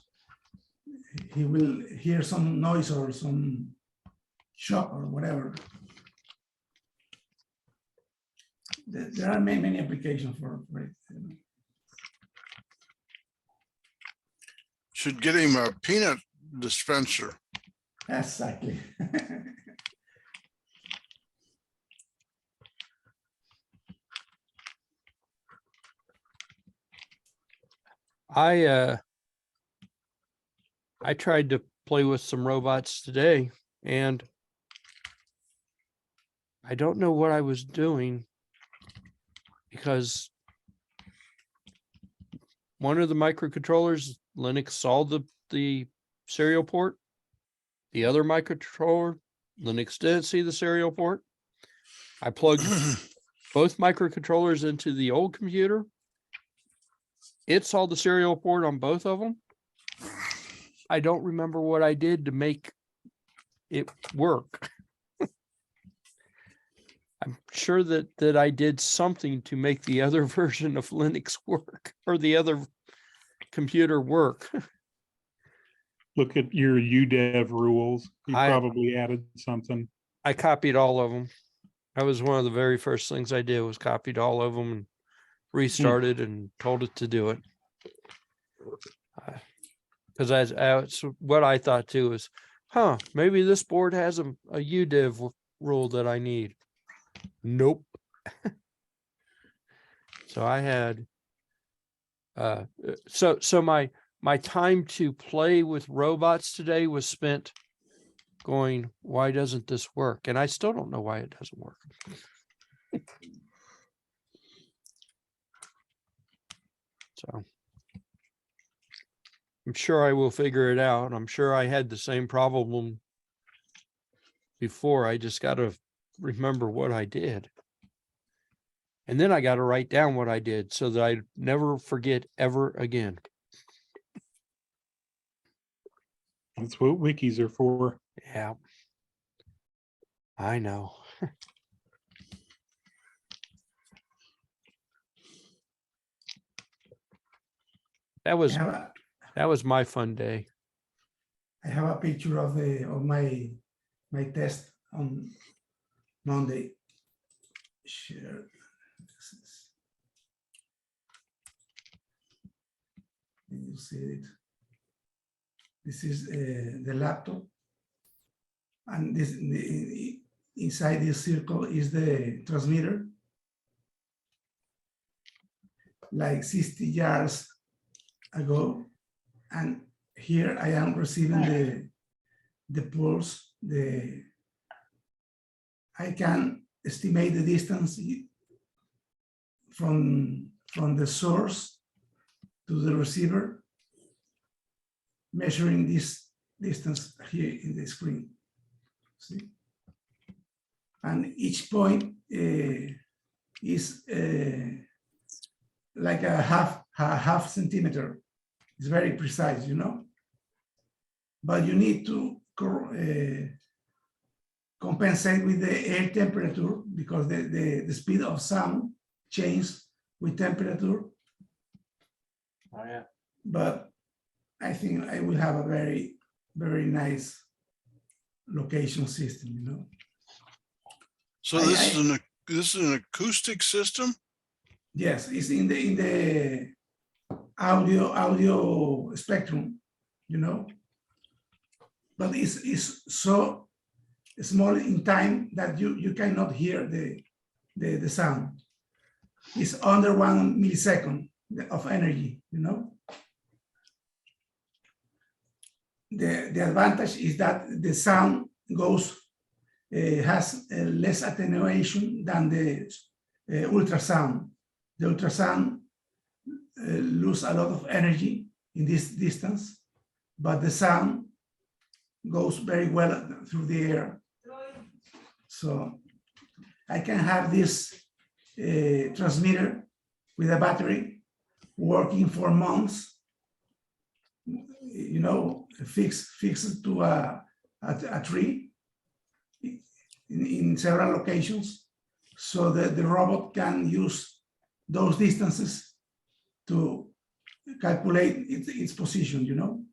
he will hear some noise or some shock or whatever. There are many applications for it. Should get him a peanut dispenser. Exactly. I tried to play with some robots today, and I don't know what I was doing, because one of the microcontrollers, Linux saw the serial port. The other microcontroller, Linux didn't see the serial port. I plugged both microcontrollers into the old computer. It saw the serial port on both of them. I don't remember what I did to make it work. I'm sure that I did something to make the other version of Linux work, or the other computer work. Look at your UDEV rules. You I- probably added something. I copied all of them. That was one of the very first things I did, was copied all of them and restarted and told it to do it. Because that's what I thought too, is, maybe this board has a UDIV rule that I need. Nope. So I had, so my time to play with robots today was spent going, why doesn't this work? And I still don't know why it doesn't work. So I'm sure I will figure it out. I'm sure I had the same problem before. I just got to remember what I did. And then I got to write down what I did so that I never forget ever again. That's what wikis are for. Yeah. I know. That was I my fun day. have a picture of my test on Monday. Share. Can you see it? This is the laptop, and this inside this circle is the transmitter. Like 60 yards ago, and here I am receiving the pulse. I can estimate the distance from the source to the receiver, measuring this distance here in the screen. See, and each point is like a half centimeter. It's very precise, you know. But you need to compensate with the air temperature, because the speed of sound changes with temperature. Oh, yeah. But I think I will have a very, very nice location system, you know. So this is an acoustic system? Yes, it's in the audio spectrum, you know. But it's so small in time that you cannot hear the sound. It's under 1 millisecond of energy, you know. The advantage is that the sound goes has less attenuation than the ultrasound. The ultrasound lose a lot of energy in this distance, but the sound goes very well through the air. So I can have this transmitter with a battery working for months, you know, fixed to a tree in several locations, so that the robot can use those distances to calculate its position, you know.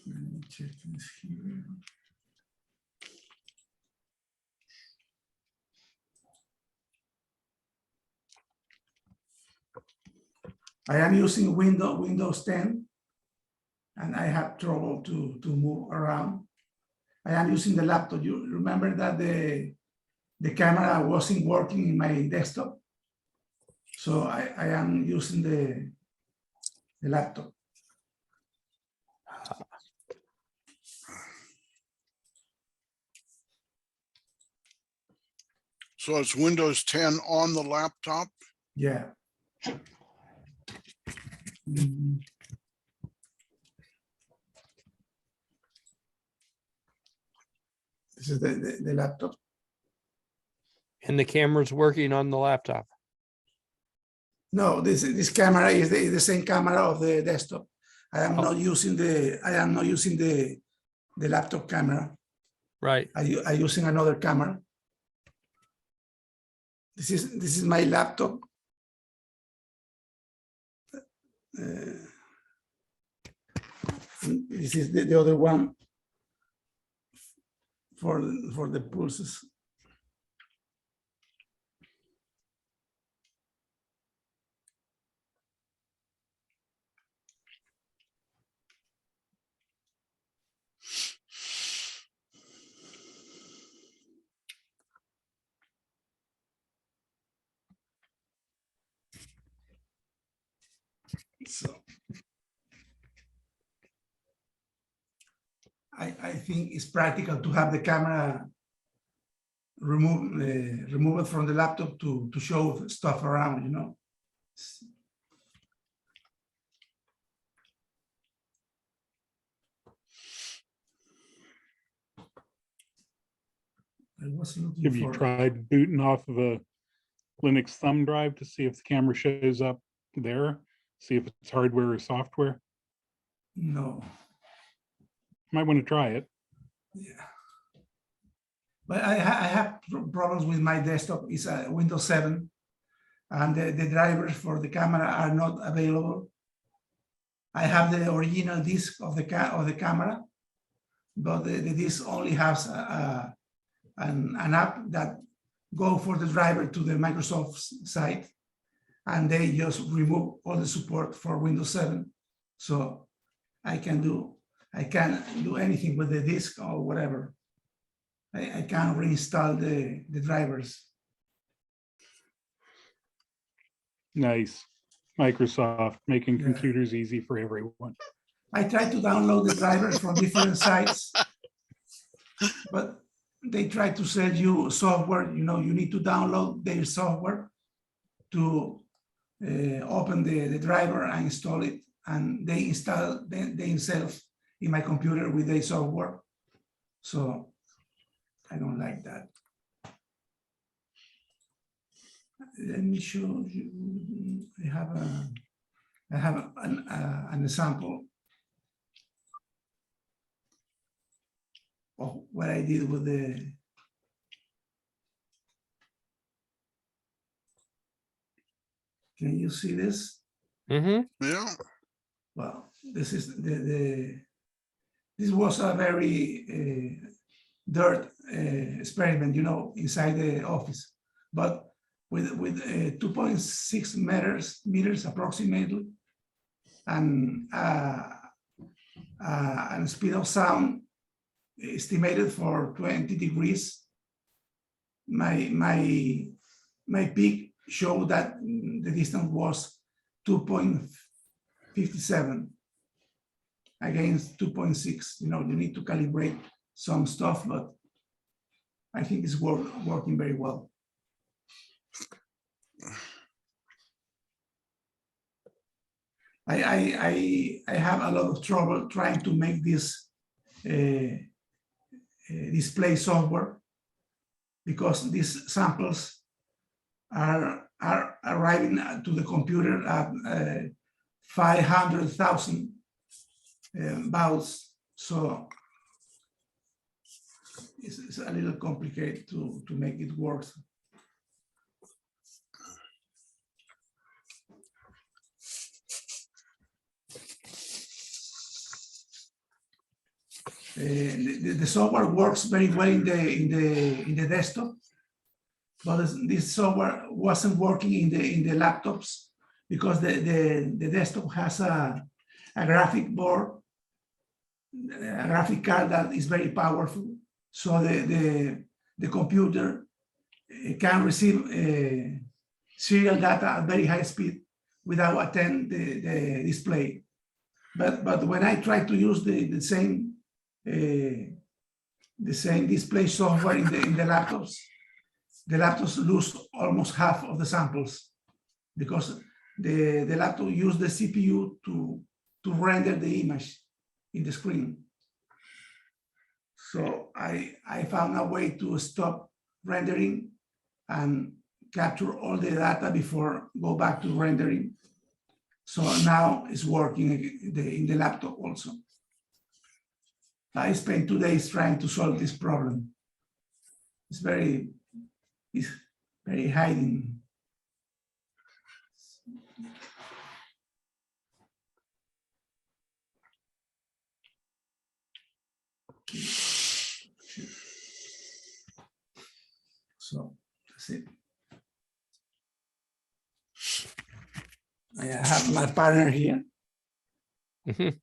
Let me check this here. I am using Windows 10, and I have trouble to move around. I am using the laptop. You remember that the camera wasn't working in my desktop, so I am using the laptop. So it's Windows 10 on the laptop? Yeah. Mhm. This is the laptop. And the camera's working on the laptop. No, this camera is the same camera of the desktop. I am Oh. not using the laptop camera. Right. I using another camera. This is my laptop. This is the other one for the pulses. So I think it's practical to have the camera remove it from the laptop to show stuff around, you know. I was looking Have you for. tried booting off of a Linux thumb drive to see if the camera shows up there? See if it's hardware or software? No. Might want to try it. Yeah. But I have problems with my desktop. It's a Windows 7, and the drivers for the camera are not available. I have the original disk of the camera, but the disk only has an app that go for the driver to the Microsoft site, and they just remove all the support for Windows 7. So I can't do anything with the disk or whatever. I can reinstall the drivers. Nice. Microsoft making Yeah. computers easy for everyone. I tried to download the drivers from different sites, but they try to sell you software. You know, you need to download their software to open the driver and install it, and they install themselves in my computer with their software. So I don't like that. Let me show you. I have an example of what I did with the. Can you see this? Mm-hmm. Yeah. Well, this is this was a very dirt experiment, you know, inside the office, but with 2.6 meters approximately, and speed of sound estimated for 20 degrees. My peak showed that the distance was 2.57 against 2.6. You know, you need to calibrate some stuff, but I think it's working very well. I have a lot of trouble trying to make this display software because these samples are arriving to the computer at 500,000 baud. So it's a little complicated to make it work. The software works very well in the desktop, but this software wasn't working in the laptops because the desktop has a graphic board, a graphic card that is very powerful. So the computer can receive serial data at very high speed without attending the display. But when I try to use the same display software in the laptops lose almost half of the samples because the laptop use the CPU to render the image in the screen. So I found a way to stop rendering and capture all the data before go back to rendering. So now it's working in the laptop also. I spent 2 days trying to solve this problem. It's very hiding. So that's it. I have my partner here. Mhm.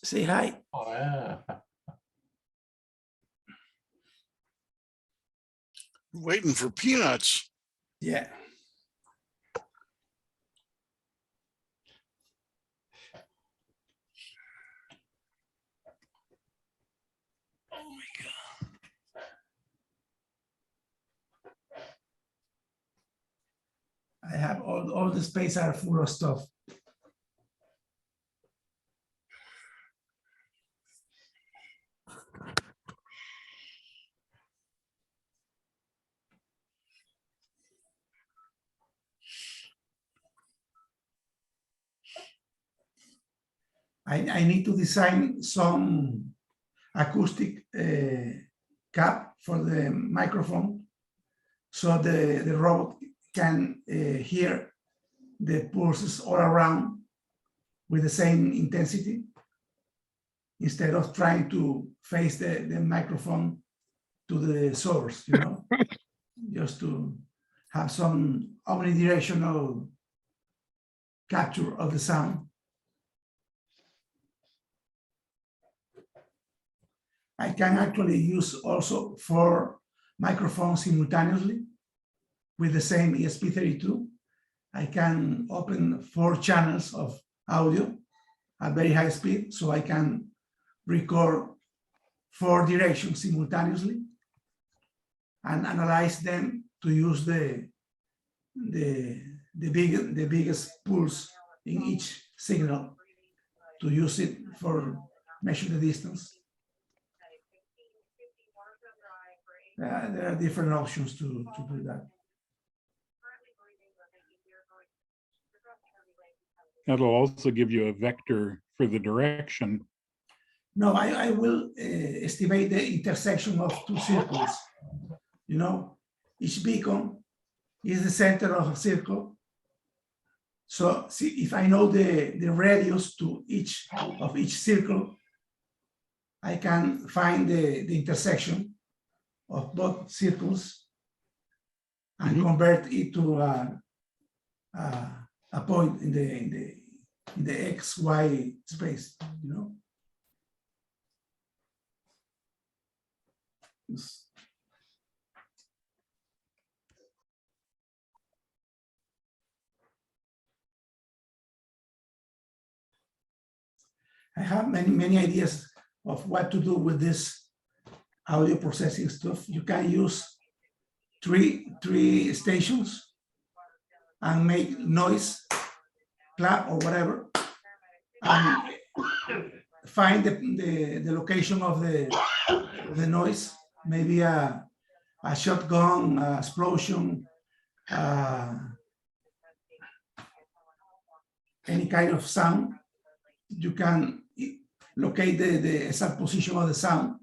Say hi. Oh, yeah. Waiting for peanuts. Yeah. Oh my God. I have all the space are full of stuff. I need to design some acoustic cap for the microphone so the robot can hear the pulses all around with the same intensity instead of trying to face the microphone to the source, you know, just to have some omnidirectional capture of the sound. I can actually use also 4 microphones simultaneously with the same ESP32. I can open 4 channels of audio at very high speed, so I can record 4 directions simultaneously and analyze them to use the biggest pulse in each signal to use it for measure the distance. There are different options to do that. That'll also give you a vector for the direction. No, I will estimate the intersection of 2 circles. You know, each beacon is the center of a circle. So see, if I know the radius to each circle, I can find the intersection of both circles and convert it to a point in the XY space, you know. I have many ideas of what to do with this audio processing stuff. You can use three stations and make noise, clap or whatever, and find the location of the noise, maybe a shotgun, a explosion, any kind of sound. You can locate the exact position of the sound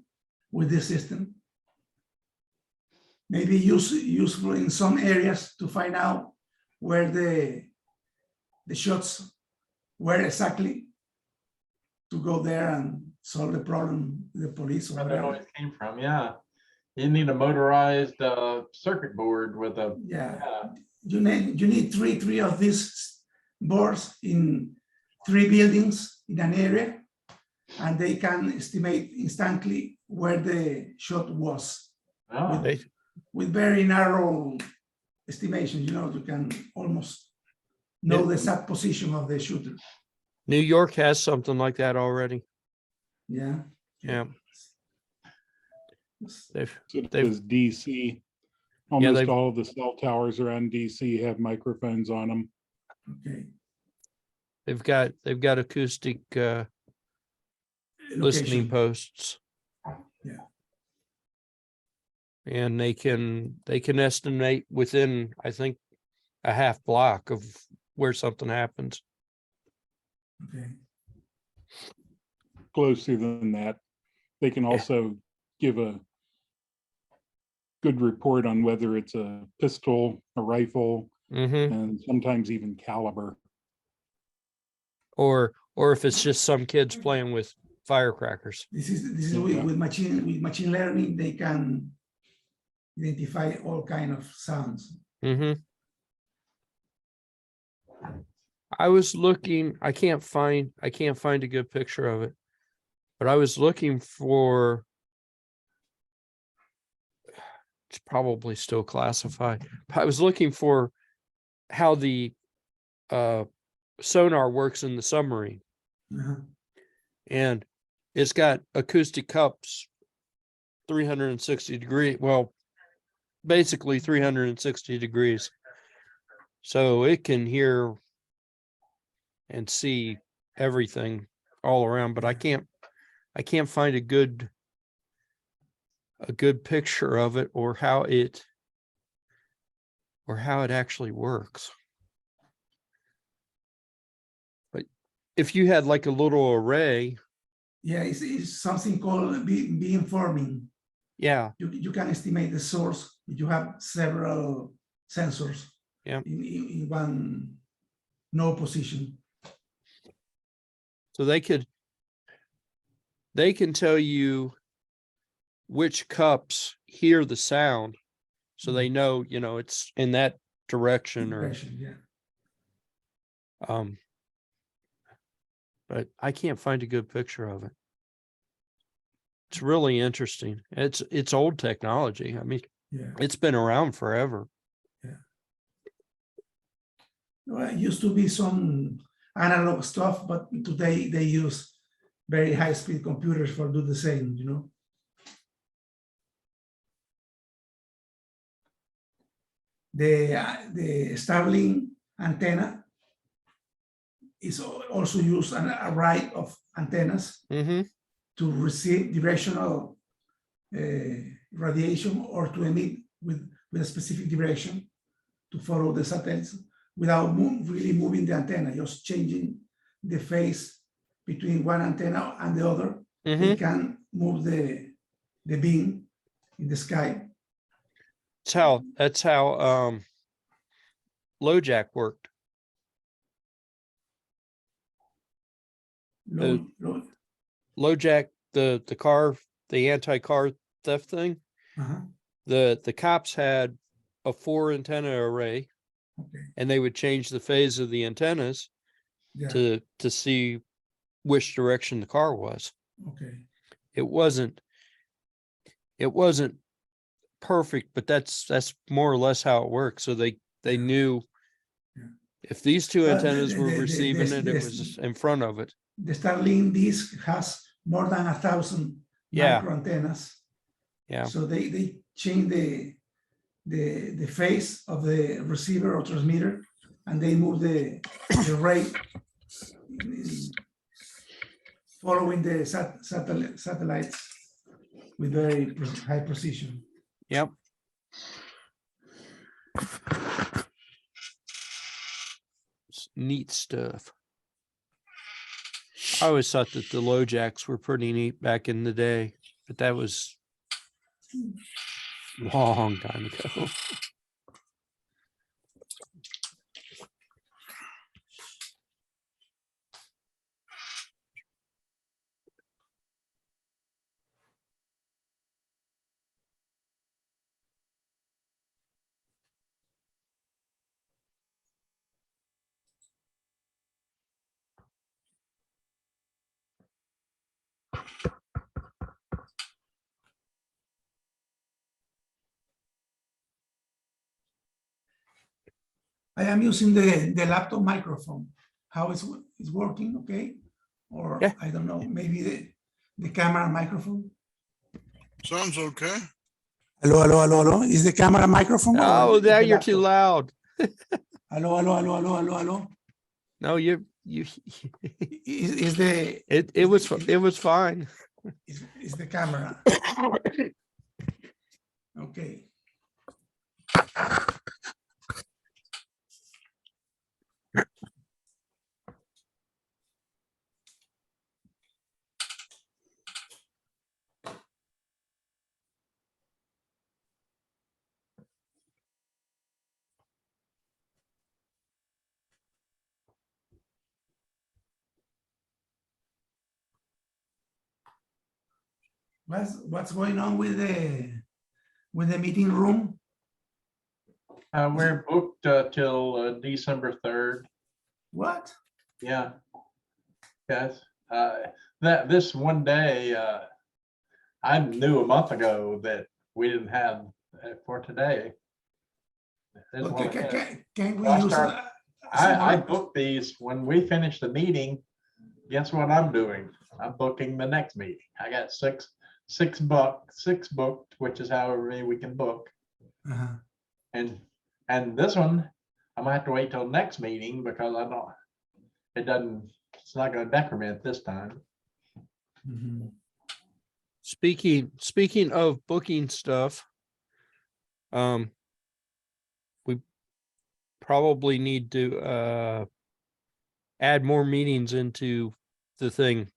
with this system. Maybe useful in some areas to find out where the shots were exactly, to go there and solve the problem with the police or Where the whatever. noise came from, yeah. You need a motorized circuit board with a, Yeah, yeah. you need three of these boards in 3 buildings in an area, and they can estimate instantly where the shot was Oh, They, with very narrow estimation. You can almost know the exact position of the shooter. New York has something like that already. Yeah. Yeah. They've, So They've- does DC. Yeah, Almost they've- all of the cell towers around DC have microphones on them. Okay. they've got acoustic listening Location. posts. Yeah. And they can estimate within, I think, a half block of where something happens. Okay. Closer than that. They can Yeah. also give a good report on whether it's a pistol, a rifle, Mm-hmm. and sometimes even caliber. Or if it's just some kids playing with firecrackers. This is Yeah. with machine learning, they can identify all kind of sounds. Mm-hmm. I was looking, I can't find a good picture of it, but I was looking for, it's probably still classified. I was looking for how the sonar works in the submarine, Uh-huh. and it's got acoustic cups 360 degrees, well, basically 360 degrees. So it can hear and see everything all around, but I can't find a good picture of it or how it actually works. But if you had like a little array, Yeah, it's something called beamforming. yeah, You can estimate the source. You have several sensors. Yeah. In one no position. so they can tell you which cups hear the sound, so they know, it's in that direction, or Direction, yeah. but I can't find a good picture of it. It's really interesting. It's old technology. I mean, Yeah. it's been around forever. Well, it used to be some analog stuff, but today they use very high-speed computers for do the same, The Starlink antenna is also used an array of antennas Mm-hmm. to receive directional radiation or to emit with a specific direction to follow the satellites without really moving the antenna, just changing the phase between one antenna and the other. Mm-hmm. They can move the beam in the sky. That's how LoJack worked. LoJack, the car, the anti-car theft thing. Uh-huh. The cops had a 4 antenna array, Okay. and they would change the phase of the antennas Yeah. to see which direction the car was. Okay. It wasn't perfect, but that's more or less how it works. So they knew Yeah. if these two But antennas were receiving it, it this- was in front of it. The Starlink disk has more than 1,000 Yeah. micro antennas. Yeah. So they change the phase of the receiver or transmitter and they move the rate following the satellites with very high precision. Yep. It's neat stuff. I always thought that the low jacks were pretty neat back in the day, but that was a long time ago. I am using the laptop microphone. How it's working, okay? Or Yeah. I don't know, maybe the camera microphone. Sounds okay. Hello. Is the camera microphone? Oh, is now the you're too laptop? loud. Hello. No, you Is the it was fine. is the camera? Okay. What's going on with the meeting room? We're booked till December 3rd. What? Yeah. Yes. That this one day, I knew a month ago that we didn't have for today. Didn't want to- Can we Well, I use start- a I smart- booked these when we finish the meeting. Guess what I'm doing? I'm booking the next meeting. I got six booked, which is however many we can book. Uh-huh. And this one, I might have to wait till next meeting because I don't, it's not gonna decrement this time. Mhm. Speaking of booking stuff, we probably need to add more meetings into the thing,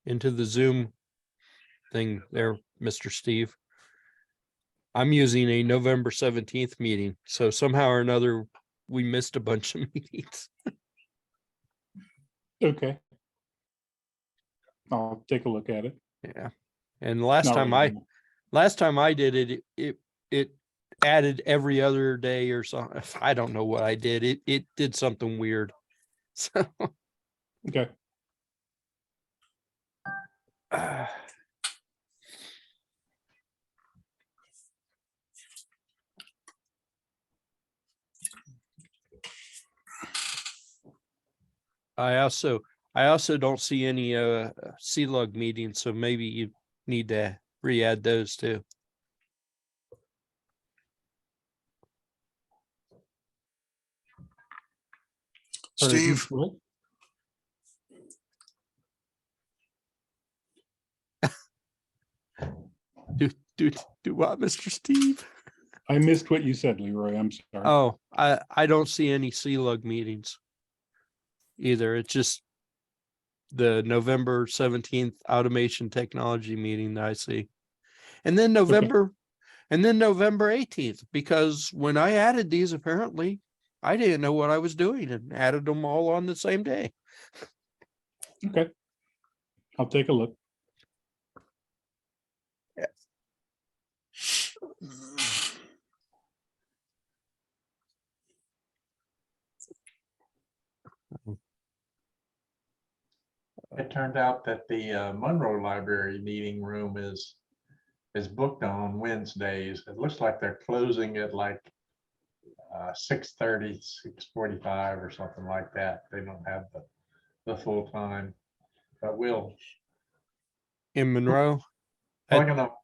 into the Zoom thing there, Mr. Steve. I'm using a November 17th meeting, so somehow or another we missed a bunch of meetings. Okay. I'll take a look at it. Yeah. And last Not time right now. last time I did it added every other day or something. I don't know what I did. It did something weird. So Okay. I also don't see any CLUG meetings, so maybe you need to re-add those too. Are these Steve, what? Do what, Mr. Steve? I missed what you said, Leroy. I'm sorry. Oh, I don't see any CLUG meetings either. It's just the November 17th automation technology meeting that I see. And then November 18th, because when I added these, apparently I didn't know what I was doing and added them all on the same day. Okay. I'll take a look. It turned out that the Monroe Library meeting room is booked on Wednesdays. It looks like they're closing at like 6:30, 6:45 or something like that. They don't have the full time, but we'll In Monroe, plug it up.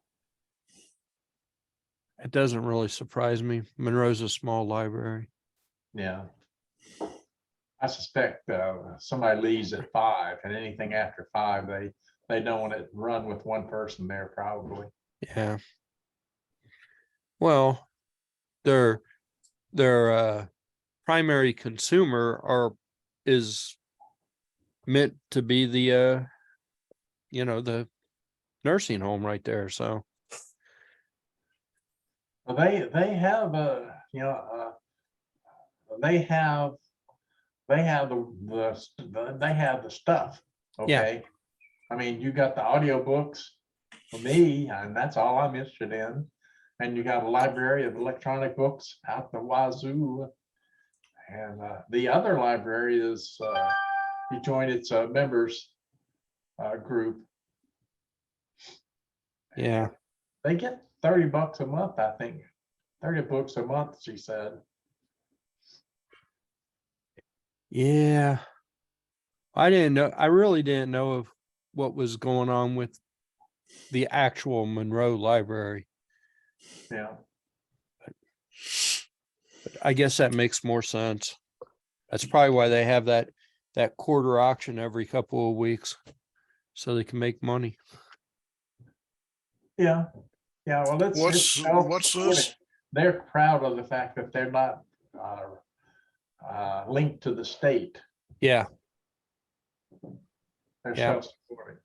it doesn't really surprise me. Monroe's a small library. Yeah. I suspect somebody leaves at 5, and anything after 5, they don't want it run with one person there probably. Yeah. Well, their primary consumer is meant to be the the nursing home right there. So Well, they have they have the stuff. Yeah. Okay. I mean, you got the audiobooks for me, and that's all I'm interested in. And you got a library of electronic books out the wazoo. And the other library is you join its members group. yeah. They get $30 a month, I think. 30 books a month, she said. Yeah. I really didn't know of what was going on with the actual Monroe Library. Yeah. But I guess that makes more sense. That's probably why they have that quarter auction every couple of weeks, so they can make money. Yeah. Yeah. Well, it's What's self-supporting. this? They're proud of the fact that they're not linked to the state. Yeah. They're Yeah. self-supporting.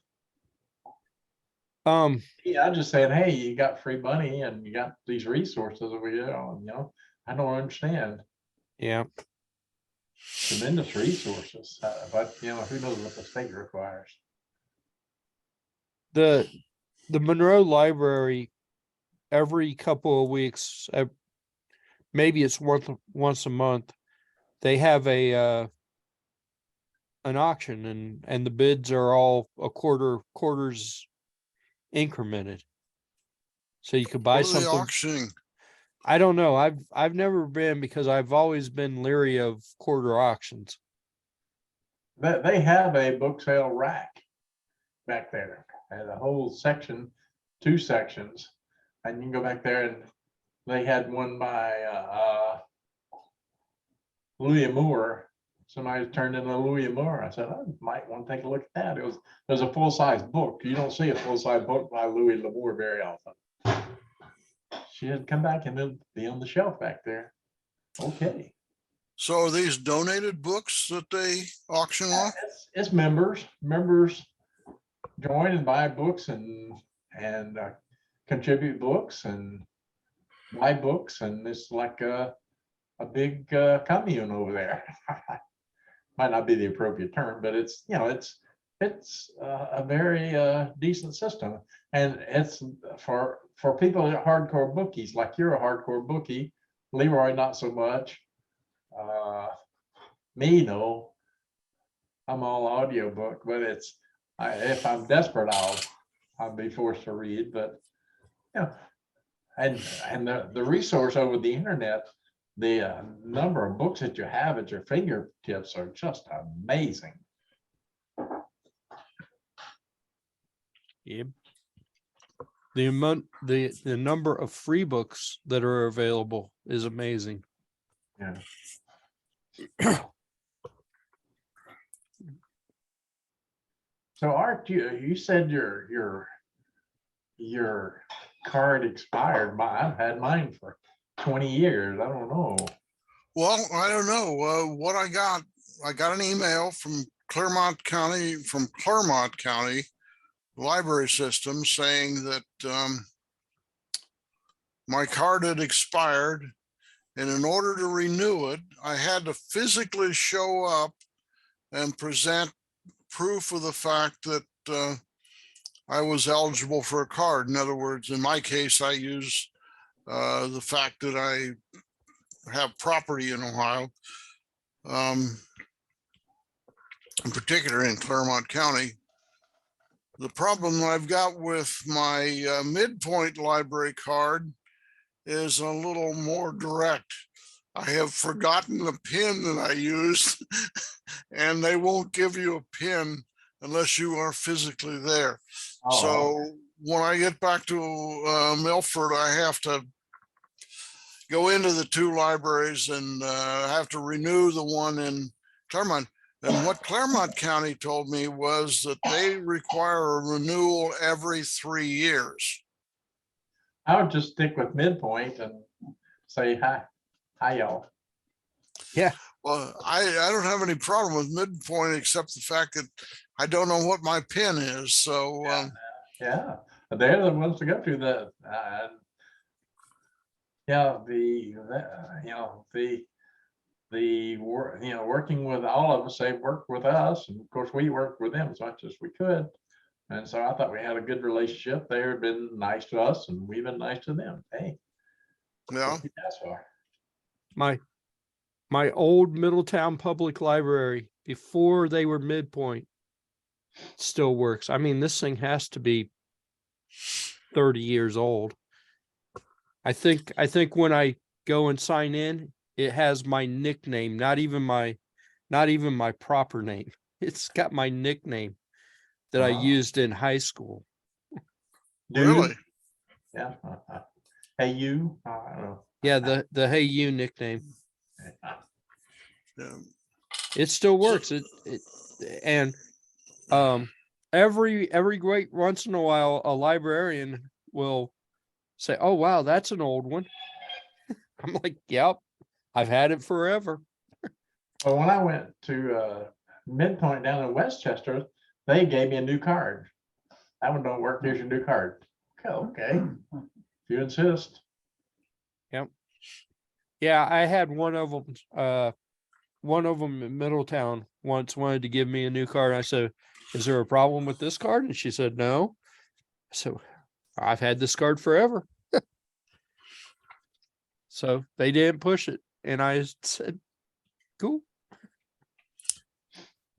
Um, Yeah, I just said, hey, you got free money and you got these resources over here. I don't understand. yeah. Tremendous resources, but who knows what the state requires. The Monroe Library, every couple of weeks, maybe it's once a month, they have an auction, and the bids are all quarters incremented. So you could buy What are they something. auctioning? I don't know. I've never been, because I've always been leery of quarter auctions. They have a book sale rack back there, and a whole section, 2 sections, and you can go back there, and they had one by Louis Moore. Somebody turned in a Louis Moore. I said, I might want to take a look at that. There's a full-size book. You don't see a full-size book by Louis L'Amour very often. She had come back and then be on the shelf back there. Okay. So are these donated books that they auction off? It's members join and buy books and contribute books and buy books, and it's like a big commune over there. Might not be the appropriate term, but it's a very decent system, and it's for people that are hardcore bookies. Like you're a hardcore bookie, Leroy not so much. Me, no, I'm all audiobook, but if I'm desperate, I'll be forced to read. But and the resource over the internet, the number of books that you have at your fingertips are just amazing. Yeah. The number of free books that are available is amazing. Yeah. So Art, you said your card expired. I've had mine for 20 years. I don't know. Well, I don't know. What I got an email from Clermont County library system saying that my card had expired, and in order to renew it, I had to physically show up and present proof of the fact that I was eligible for a card. In other words, in my case, I use the fact that I have property in Ohio, in particular in Clermont County. The problem I've got with my Midpoint library card is a little more direct. I have forgotten the PIN that I used, and they won't give you a PIN unless you are physically there. Oh. So when I get back to Milford, I have to go into the 2 libraries and have to renew the one in Claremont. And what Claremont County told me was that they require a renewal every 3 years. I would just stick with midpoint and say hi y'all. Well, I don't have any problem with midpoint except the fact that I don't know what my pin is. So, Yeah, they're the ones to go to the, yeah, working with all of us, they worked with us, and of course we worked with them as much as we could. And so I thought we had a good relationship. They've been nice to us and we've been nice to them. Hey. yeah. That's far. My old Middletown Public Library, before they were Midpoint, still works. I mean, this thing has to be 30 years old. I think when I go and sign in, it has my nickname, not even my proper name. It's got my nickname that I Wow. used in high school. Dude. Really? Yeah. Hey, you. I don't know. Yeah, the Hey You nickname. Yeah. It still works. And every great once in a while a librarian will say, "Oh wow, that's an old one." I'm like, "Yep, I've had it forever." Well, when I went to Midpoint down in Westchester, they gave me a new card. That one don't work. Here's your new card. Okay, if you insist. Yeah, I had one of them in Middletown once wanted to give me a new card. I said, "Is there a problem with this card?" And she said, "No." So I've had this card forever. So they didn't push it. And I said, "Cool."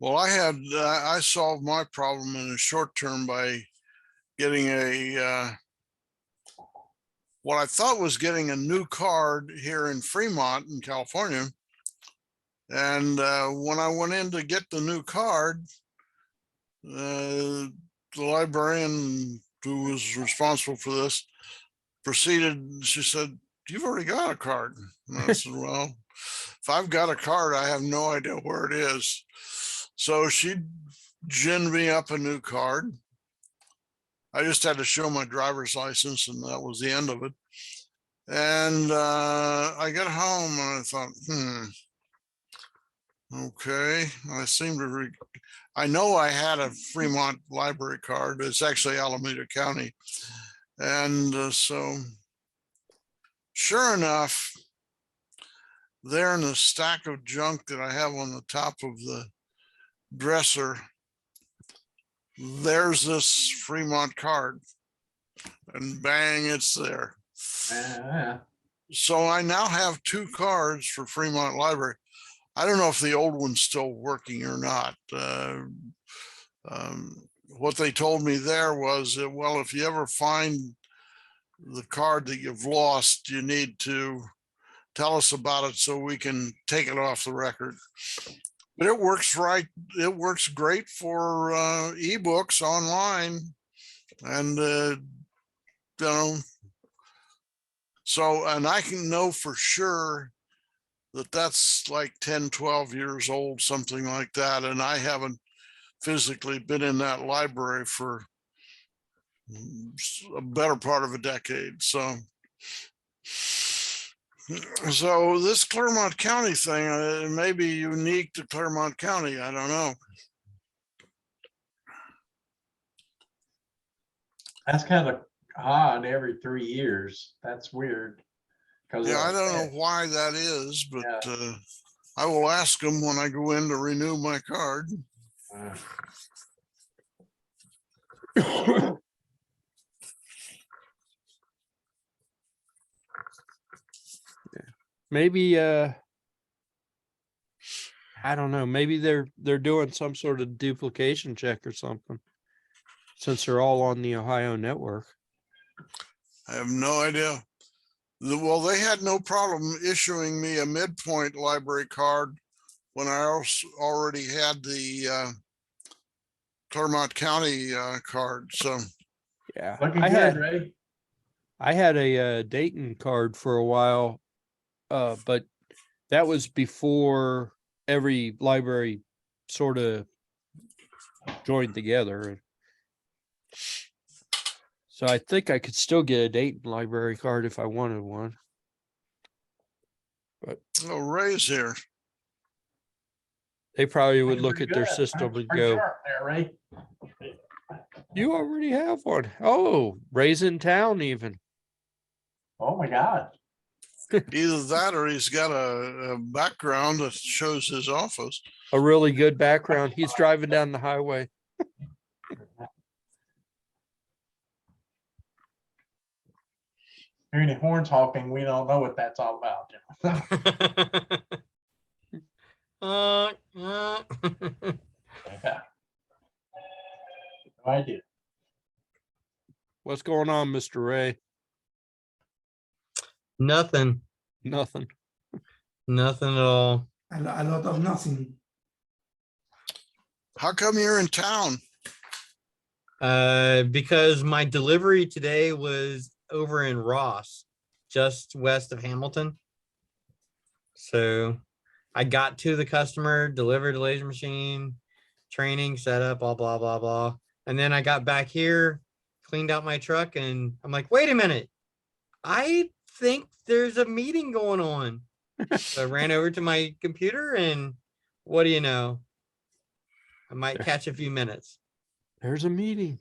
Well, I solved my problem in the short term by getting what I thought was getting a new card here in Fremont in California. And when I went in to get the new card, the librarian who was responsible for this she said, "You've already got a card." And I said, "Well, if I've got a card, I have no idea where it is." So she ginned me up a new card. I just had to show my driver's license and that was the end of it. And I got home and I thought, okay, I know I had a Fremont library card. It's actually Alameda County. And so sure enough, there in the stack of junk that I have on the top of the dresser, there's this Fremont card, and bang, it's there. Yeah. So I now have 2 cards for Fremont Library. I don't know if the old one's still working or not. What they told me there was that, well, if you ever find the card that you've lost, you need to tell us about it so we can take it off the record. But it works right. It works great for ebooks online, and so, and I can know for sure that that's like 10, 12 years old, something like that. And I haven't physically been in that library for a better part of a decade. So this Claremont County thing may be unique to Claremont County. I don't know. That's kind of odd every 3 years. That's weird. Yeah, I don't know why that is, but Yeah. I will ask them when I go in to renew my card. Maybe I don't know, maybe they're doing some sort of duplication check or something, since they're all on the Ohio network. I have no idea. Well, they had no problem issuing me a Midpoint library card when I already had the Claremont County card. So Yeah, Looking good, Ray. I had a Dayton card for a while, but that was before every library sort of joined together. So I think I could still get a Dayton library card if I wanted one. Oh, Ray's here. They probably would Pretty look at their good. system That's and pretty go, sharp there, Ray. you already have one. Oh, Ray's in town even. Oh, my God. Either that or he's got a background that shows his office. A really good background. He's driving down the highway. Hearing the horns honking, we don't know what that's all about. Uh, Yeah. No idea. What's going on, Mr. Ray? Nothing, Nothing. nothing at all. A lot of nothing. How come you're in town? Because my delivery today was over in Ross, just west of Hamilton. So I got to the customer, delivered the laser machine, training, setup, blah, blah, blah, blah. And then I got back here, cleaned out my truck, and I'm like, wait a minute. I think there's a meeting going on. So I ran over to my computer, and what do you know? I might catch a few minutes. There's a meeting.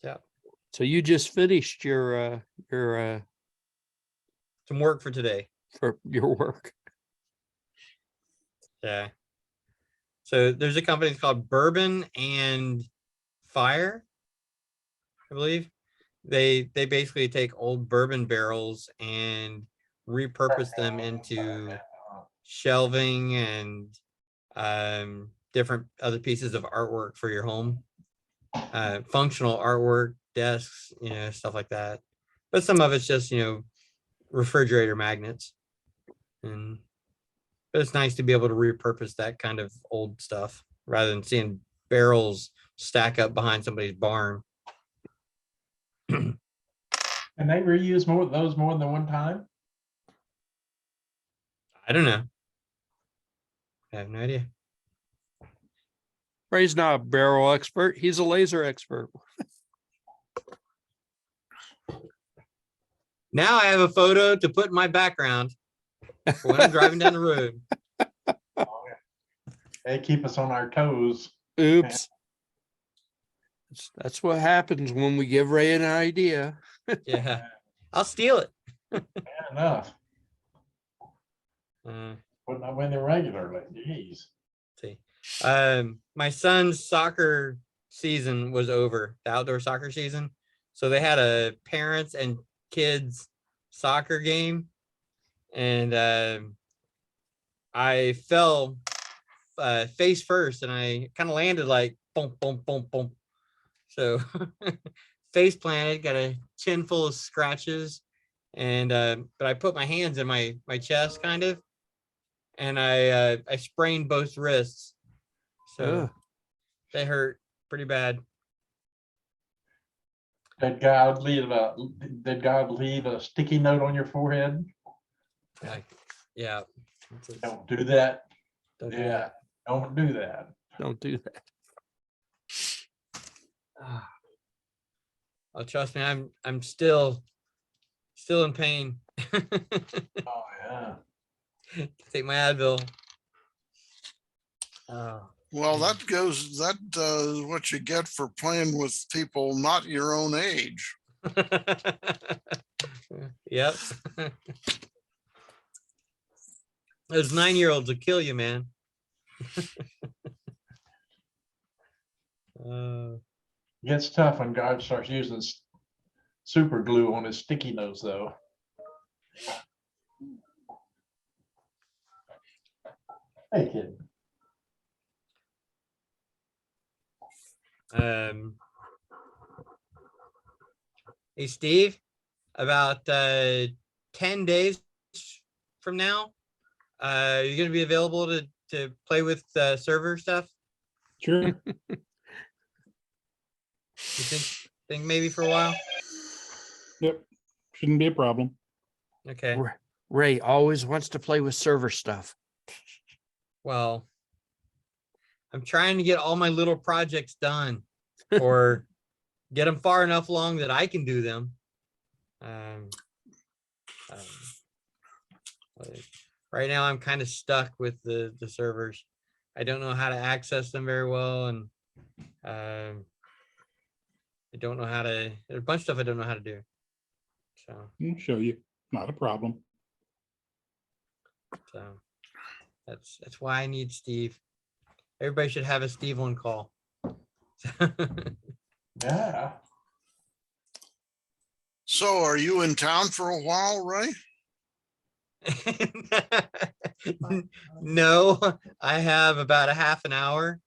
Yeah. So you just finished your Some work for today. for your work. Yeah. So there's a company called Bourbon and Fire, I believe. They basically take old bourbon barrels and repurpose them into shelving and different other pieces of artwork for your home. Functional artwork, desks, stuff like that. But some of it's just, refrigerator magnets. But it's nice to be able to repurpose that kind of old stuff rather than seeing barrels stack up behind somebody's barn. And they reuse those more than one time? I don't know. I have no idea. Ray's not a barrel expert. He's a laser expert. Now I have a photo to put in my background for when I'm driving down the road. They keep us on our toes. Oops. That's what happens when we give Ray an idea. Yeah, I'll steal it. Fair enough. Uh, Wouldn't I win it regularly? Jeez. see, my son's soccer season was over, the outdoor soccer season. So they had a parents and kids soccer game, and I fell face first, and I kind of landed like boom, boom, boom, boom. So face planted, got a chin full of scratches, and but I put my hands in my chest kind of, and I sprained both wrists, so Ugh. they hurt pretty bad. Did God leave a sticky note on your forehead? Yeah, Don't do that. don't do Yeah, that. don't do that. Don't do that. Oh, trust me, I'm still in pain. Oh, yeah. Take my Advil. Oh, Well, that is what you get for playing with people not your own age. yep. Those 9-year-olds will kill you, man. Gets tough when God starts using super glue on his sticky notes, though. Hey, kid. Hey, Steve, about 10 days from now, you're going to be available to play with server stuff? Sure. You think maybe for a while? Yep. Shouldn't be a problem. Okay. Ray always wants to play with server stuff. Well, I'm trying to get all my little projects done or get them far enough along that I can do them. Like, right now I'm kind of stuck with the servers. I don't know how to access them very well, and I don't know how to, there's a bunch of stuff I don't know how to do. So, I'll show you. Not a problem. so that's why I need Steve. Everybody should have a Steve on call. Yeah. So are you in town for a while, Ray? No, I have about a half an hour.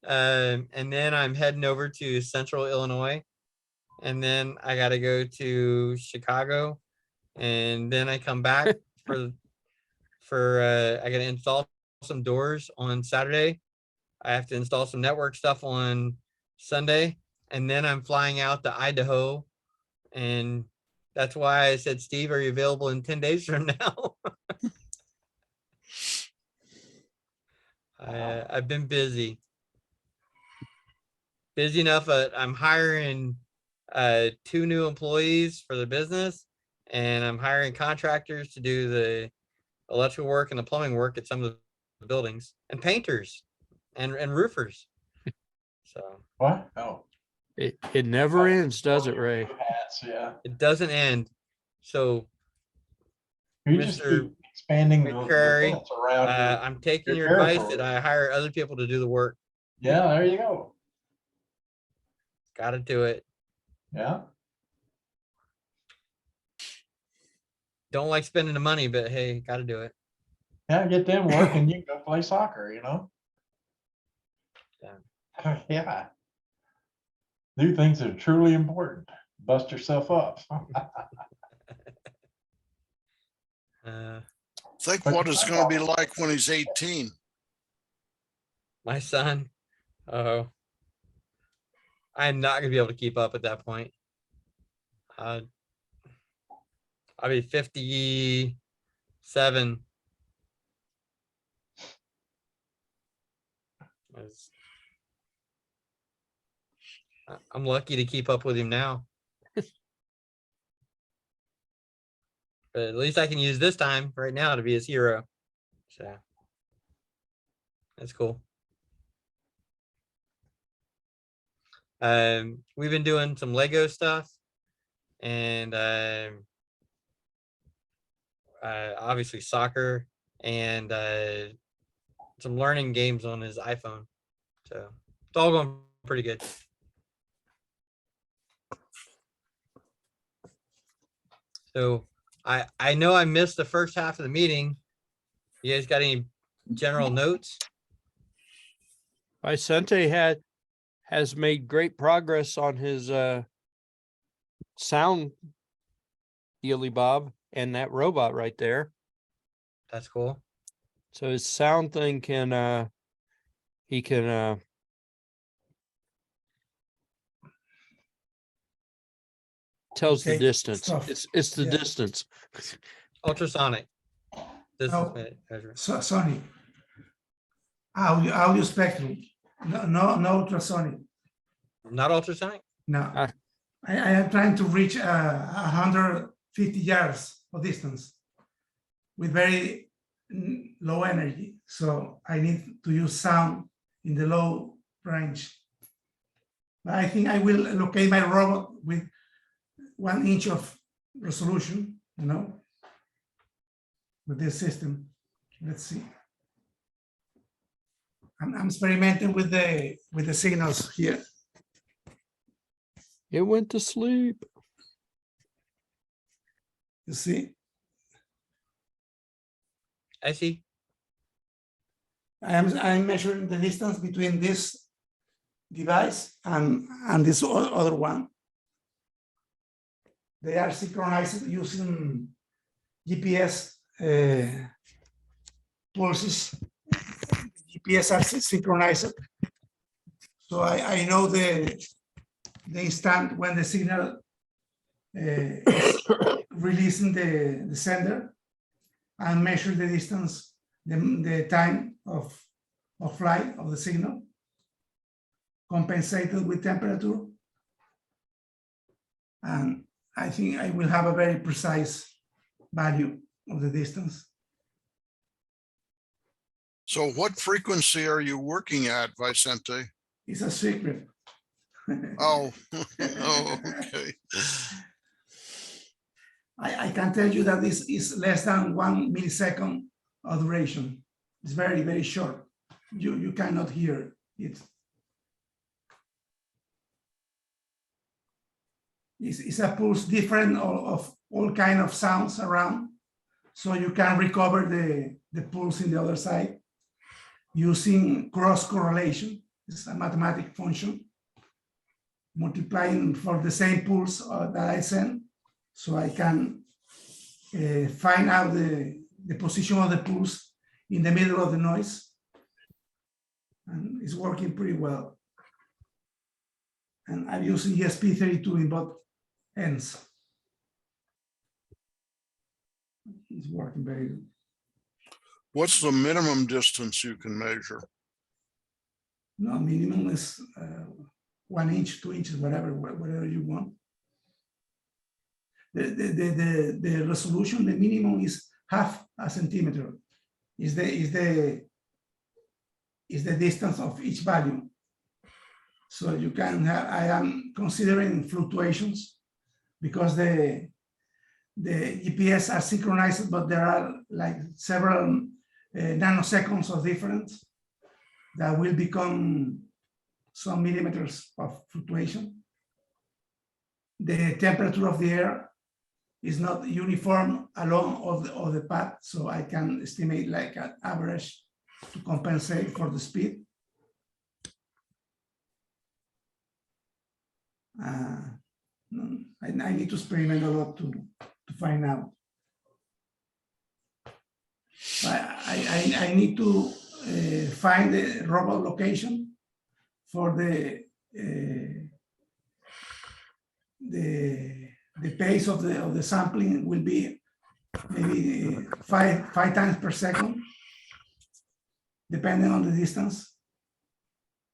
And then I'm heading over to Central Illinois. And then I got to go to Chicago. And then I come back for I got to install some doors on Saturday. I have to install some network stuff on Sunday. And then I'm flying out to Idaho. And that's why I said, Steve, are you available in 10 days from now? I've been busy. Busy enough that I'm hiring 2 new employees for the business, and I'm hiring contractors to do the electrical work and the plumbing work at some of the buildings, and painters and roofers. So What? Oh. It never ends, does it, Ray? Hats, yeah. it doesn't end. So You just Mr. keep expanding the McCrary, fence around. I'm taking your your advice that territory. I hire other people to do the work. Yeah, there you go. Got to do it. Yeah. Don't like spending the money, but hey, got to do it. Yeah, get them working. You can go play soccer, you know? Yeah. Yeah. Do things that are truly important. Bust yourself up. Think But what you it's might gonna be also- like when he's 18. My son, oh, I'm not gonna be able to keep up at that point. I'll be 57. I'm lucky to keep up with him now. But at least I can use this time right now to be his hero. So that's cool. We've been doing some Lego stuff, and obviously soccer, and some learning games on his iPhone. So it's all going pretty good. So I know I missed the first half of the meeting. You guys got any general notes? Vicente has made great progress on his sound dealy bob and that robot right there. That's cool. So his sound thing can he can tells the Okay, distance. stuff. It's the Yeah. distance. Ultrasonic. This No. is measurement. So, Sony. Audio spectrum. No ultrasonic. Not ultrasonic? No. Ah. I am trying to reach 150 yards of distance with very low energy. So I need to use sound in the low range. But I think I will locate my robot with 1 inch of resolution, you know, with this system. Let's see. I'm experimenting with the signals here. It went to sleep. You see, I see. I'm measuring the distance between this device and this other one. They are synchronized using GPS pulses. GPS are synchronized. So I know the instant when the signal is releasing the sender, and measure the distance the time of flight of the signal, compensated with temperature. And I think I will have a very precise value of the distance. So what frequency are you working at, Vicente? It's a secret. Oh, oh, okay. I can tell you that this is less than 1 millisecond of duration. It's very, very short. You cannot hear it. It's a pulse different of all kind of sounds around. So you can recover the pulse in the other side using cross correlation. It's a mathematical function multiplying for the same pulse that I send. So I can find out the position of the pulse in the middle of the noise. And it's working pretty well. And I'm using ESP32 in both ends. It's working very good. What's the minimum distance you can measure? No, minimum is 1 inch, 2 inches, whatever you want. The resolution, the minimum is half a centimeter. Is the distance of each value. So you can have, I am considering fluctuations because the GPS are synchronized, but there are like several nanoseconds of difference that will become some millimeters of fluctuation. The temperature of the air is not uniform along of the path, so I can estimate like an average to compensate for the speed. I need to experiment a lot to find out. I need to find the robot location for the pace of the sampling will be maybe five times per second, depending on the distance.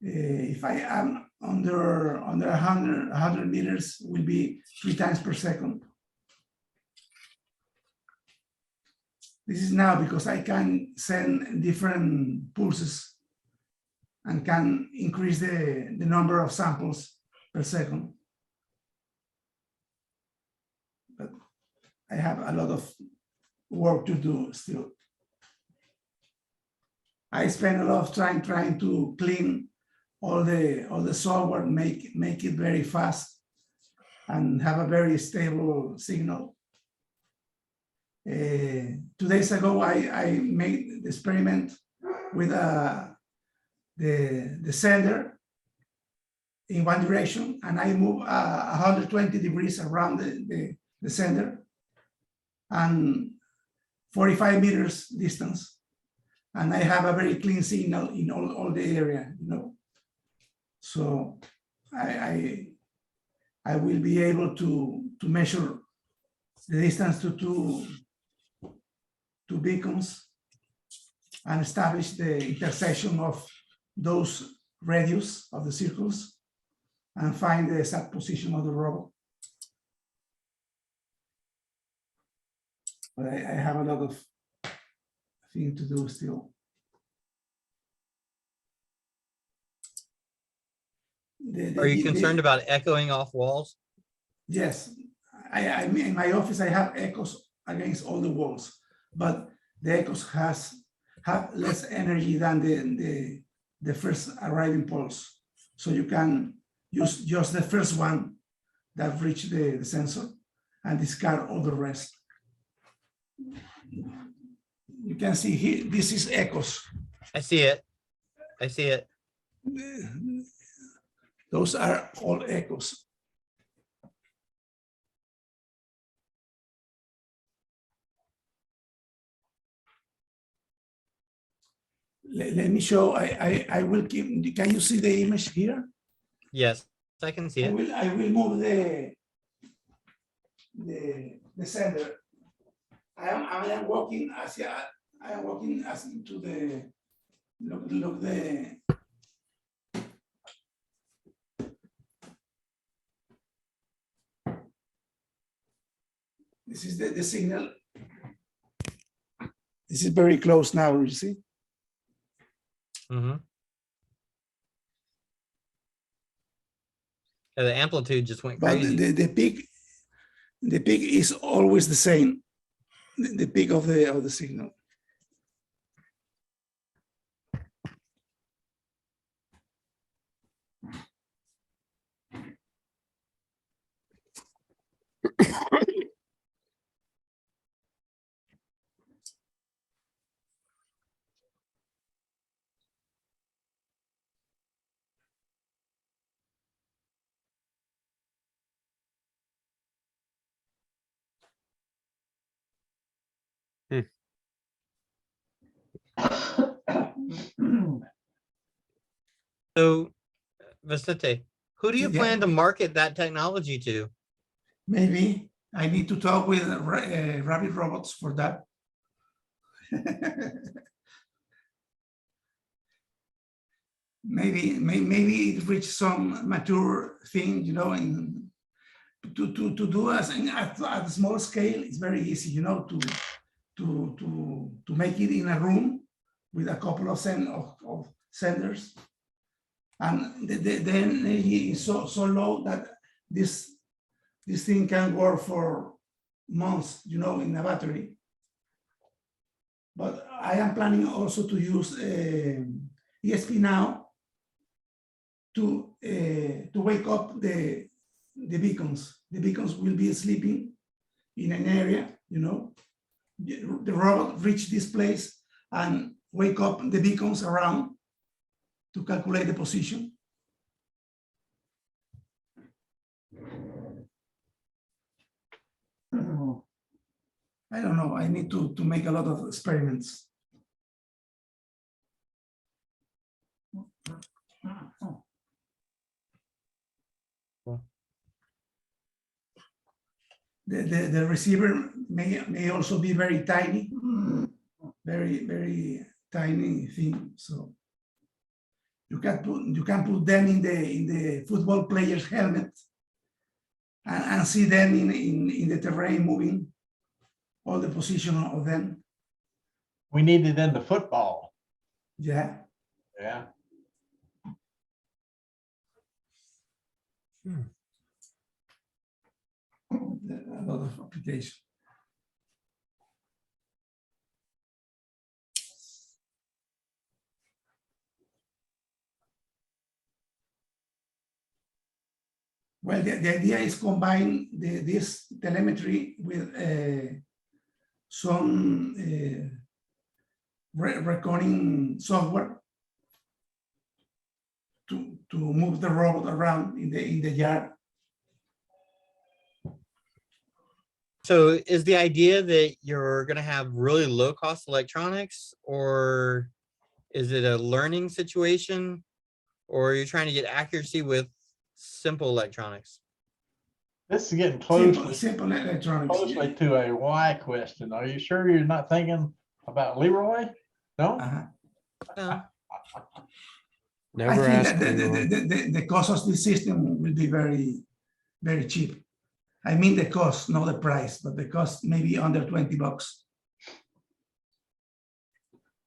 If I am under 100 meters, will be 3 times per second. This is now because I can send different pulses and can increase the number of samples per second. But I have a lot of work to do still. I spend a lot of time trying to clean all the software, make it very fast and have a very stable signal. 2 days ago, I made the experiment with the sender in one direction, and I move 120 degrees around the sender and 45 meters distance. And I have a very clean signal in all the area, you know. So I will be able to measure the distance to two beacons and establish the intersection of those radius of the circles and find the exact position of the robot. But I have a lot of things to do still. Are you concerned about echoing off walls? Yes, I mean, in my office, I have echoes against all the walls, but the echoes have less energy than the first arriving pulse. So you can use just the first one that reached the sensor and discard all the rest. You can see here, this is echoes. I see it. I see it. Those are all echoes. Let me show, I will keep, can you see the image here? Yes, I can see it. I will move the sender. I am walking I am walking as to the, look the. This is the signal. This is very close now, you see? Mm-hmm. Yeah, the amplitude just went But crazy. the peak is always the same. The peak of the signal. So, Vicente, who do you Yeah. plan to market that technology to? Maybe I need to talk with Rabbit Robots for that. maybe it reached some mature thing, you know, and to do as at a small scale, it's very easy, you know, to make it in a room with a couple of senders, and the energy is so low that this thing can work for months, you know, in a battery. But I am planning also to use ESP now to wake up the beacons. The beacons will be sleeping in an area, you know. The robot reach this place and wake up the beacons around to calculate the position. I don't know. I need to make a lot of experiments. The receiver may also be very tiny, very tiny thing. So you can put them in the football player's helmet and see them in the terrain moving, all the position of them. We need it in the football. Yeah. Yeah. A lot of application. Well, the idea is combine this telemetry with some recording software to move the robot around in the yard. So is the idea that you're going to have really low cost electronics, or is it a learning situation, or are you trying to get accuracy with simple electronics? This is getting Simple electronics. closely to a why question. Are you sure you're not thinking about Leroy? No? No. Never I think ask that anyone. the cost of this system will be very cheap. I mean the cost, not the price, but the cost maybe under $20.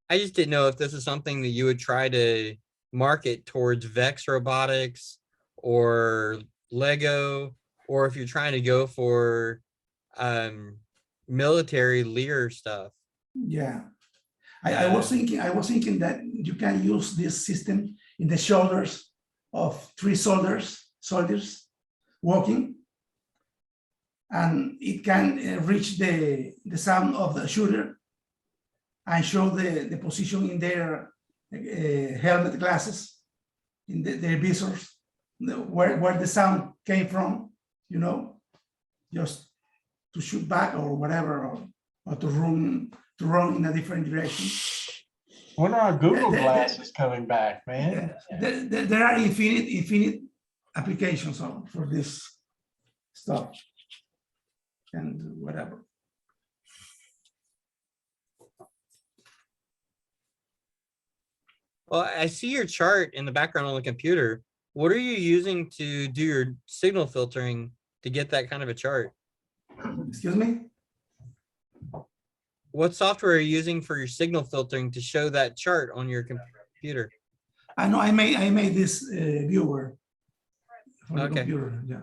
I just didn't know if this is something that you would try to market towards Vex Robotics or Lego, or if you're trying to go for military Lear stuff. Yeah. I was thinking that you can use this system in the shoulders of 3 soldiers walking, and it can reach the sound of the shooter and show the position in their helmet glasses, in their visors, where the sound came from, you know, just to shoot back or whatever, or to run in a different direction. When are our Google glasses coming back, man? There are infinite applications for this stuff and whatever. Well, I see your chart in the background on the computer. What are you using to do your signal filtering to get that kind of a chart? Excuse me? What software are you using for your signal filtering to show that chart on your computer? I know I made this viewer for the Okay. computer. Yeah.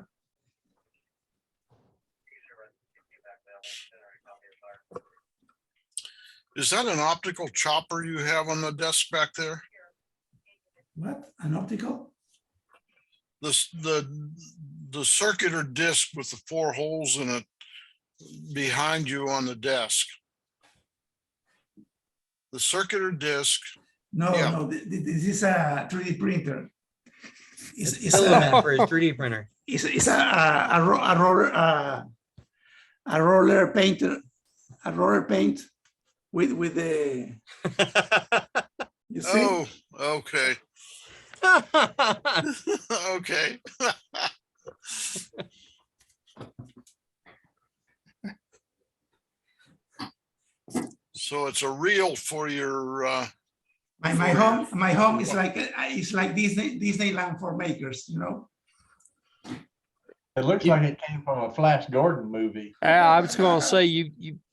Is that an optical chopper you have on the desk back there? What? An optical? The circuit or disc with the 4 holes in it behind you on the desk. The circuit or disc. No, Yeah. no. This is a 3D printer. It's Filament for his 3D printer. it's a roller painter, a roller paint with the you see. Oh, okay. Okay. So it's a reel for your, My home is like Disneyland for makers, you know. It looks like it came from a Flash Gordon movie. I was gonna say,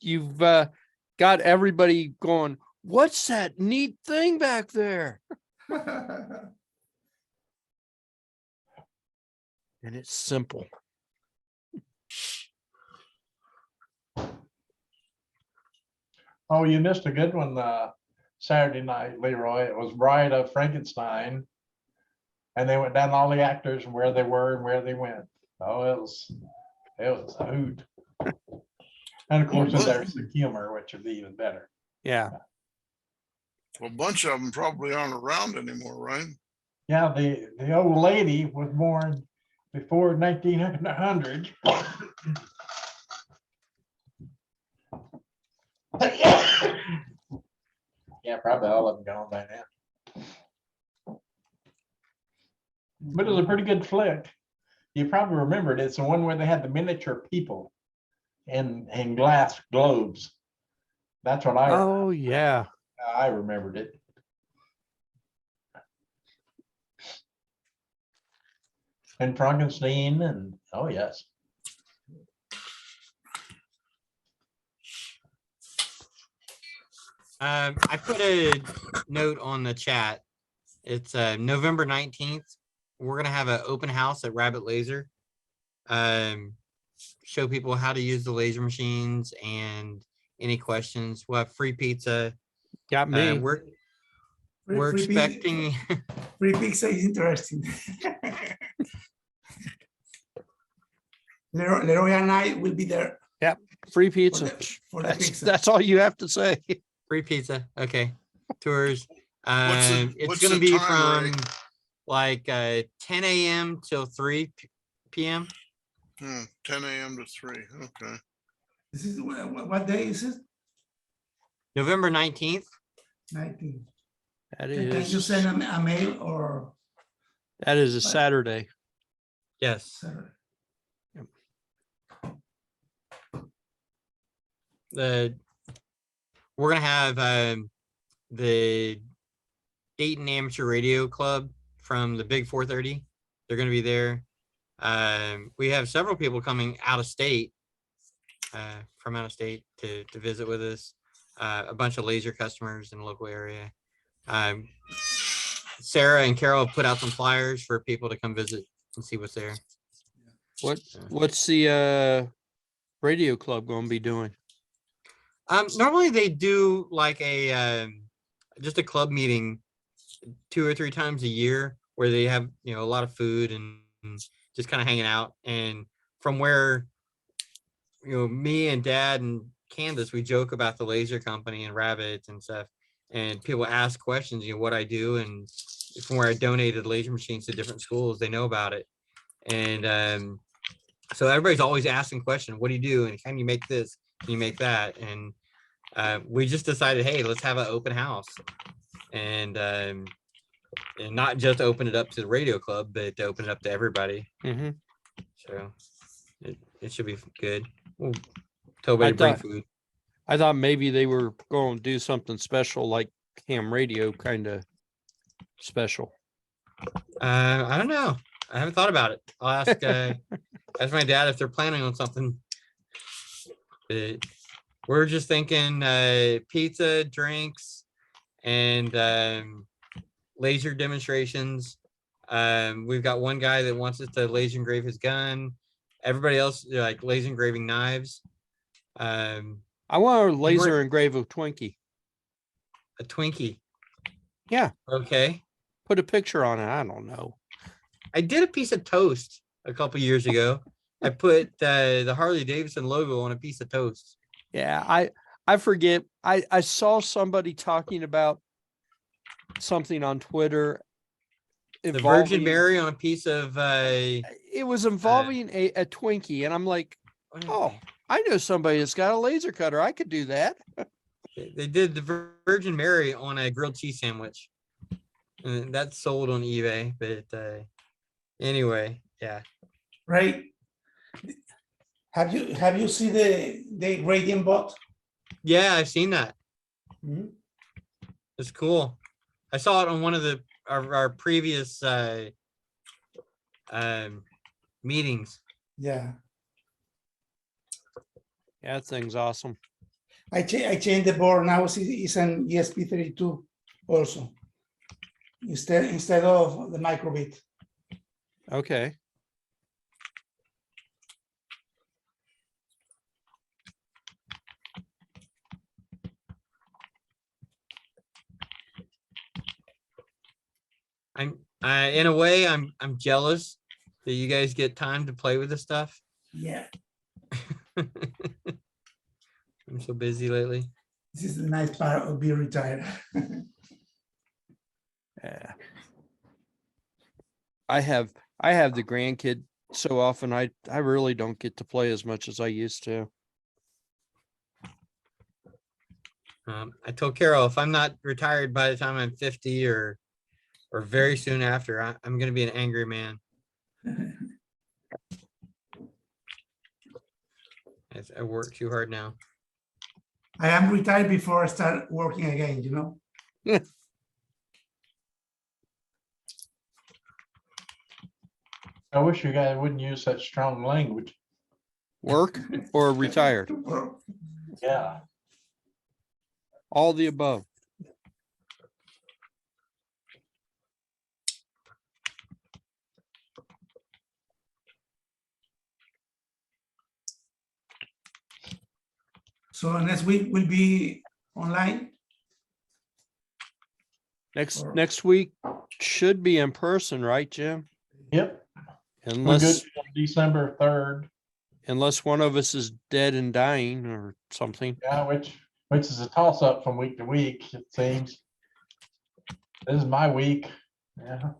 you've got everybody going, what's that neat thing back there? And it's simple. Oh, you missed a good one Saturday night, Leroy. It was Bride of Frankenstein. And they went down all the actors and where they were and where they went. Oh, it was a hoot. And of course, there's the humor, which would be even better. Yeah. a bunch of them probably aren't around anymore, right? Yeah, the old lady was born before 1900. Yeah, probably all of them gone by now. But it was a pretty good flick. You probably remembered it's the one where they had the miniature people in glass globes. That's what Oh, yeah. I remembered it. And Frankenstein and, oh yes. I put a note on the chat. It's November 19th. We're gonna have an open house at Rabbit Laser. Show people how to use the laser machines and any questions. We'll have free pizza. Got me. We're Free expecting free pizza is interesting. Leroy and I will be there Free for pizza. for the pizza. That's all you have to say. free pizza. Okay. Tours. What's the- It's what's gonna the be time, Ray? from like 10 a.m. till 3 p.m. 10 a.m. to 3. Okay. This is what day is it? November 19th. 19. That Can you is, send a mail or that is a Saturday. Yes. Saturday? We're gonna have the Dayton Amateur Radio Club from the Big 430. They're gonna be there. We have several people coming out of state, from out of state to visit with us. A bunch of laser customers in the local area. Sarah and Carol have put out some flyers for people to come visit and see what's there. What's the radio club going to be doing? Normally they do like a just a club meeting 2 or 3 times a year where they have, you know, a lot of food and just kind of hanging out. And from where, you know, me and Dad and Candace, we joke about the laser company and rabbits and stuff, and people ask questions, you know, what I do, and from where I donated laser machines to different schools, they know about it. And so everybody's always asking questions, what do you do, and can you make this, can you make that? And we just decided, hey, let's have an open house, and not just open it up to the radio club, but to open it up to everybody. Mhm. So it should be good. We'll tell everybody to bring food. I thought maybe they were going to do something special like ham radio kind of special? I don't know. I haven't thought about it. I'll ask ask my dad if they're planning on something. But we're just thinking pizza, drinks, and laser demonstrations. We've got one guy that wants us to laser engrave his gun. Everybody else like laser engraving knives. I want a laser engrave of Twinkie. A Twinkie. Yeah. Okay. Put a picture on it. I don't know. I did a piece of toast a couple years ago. I put the Harley Davidson logo on a piece of toast. Yeah, I forget. I saw somebody talking about something on Twitter. The Virgin involving- Mary on a piece of It was involving a Twinkie, and I'm like, oh, I know somebody that's got a laser cutter. I could do that. they did the Virgin Mary on a grilled cheese sandwich. And that's sold on eBay, but anyway, yeah. Right? Have you seen the gradient bot? Yeah, I've seen that. Mhm. It's cool. I saw it on one of our previous meetings. Yeah, Yeah, that thing's awesome. I changed the board now. It's an ESP32 also instead of the microbit. Okay. I'm in a way I'm jealous that you guys get time to play with this stuff. Yeah, I'm so busy lately. this is the nice part of being retired. Yeah. I have the grandkid so often. I really don't get to play as much as I used to. I told Carol if I'm not retired by the time I'm 50 or very soon after, I'm going to be an angry man. I work too hard now. I am retired before I start working again, you know? I wish you guys wouldn't use such strong language. Work or retired? Yeah. All the above. So next week will be online? Or- Next week should be in person, right, Jim? Yep. We're good Unless till December 3rd. unless one of us is dead and dying or something. Yeah, which is a toss up from week to week, it seems. This is my week. Yeah.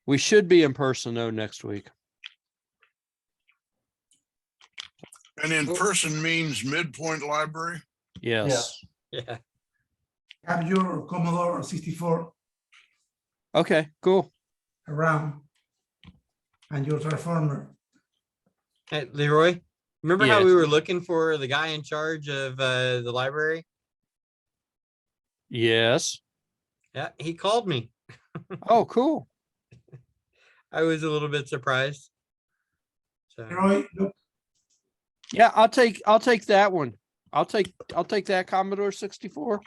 We should be in person though next week. And in person means Midpoint Library. Yes. Yeah. Have your Commodore 64 Okay, cool. around and your transformer. Hey, Leroy, remember how Yes. we were looking for the guy in charge of the library? Yes. Yeah, he called me. Oh, cool. I was a little bit surprised. So Roy, look, Yeah, I'll take that one. I'll take that Commodore 64.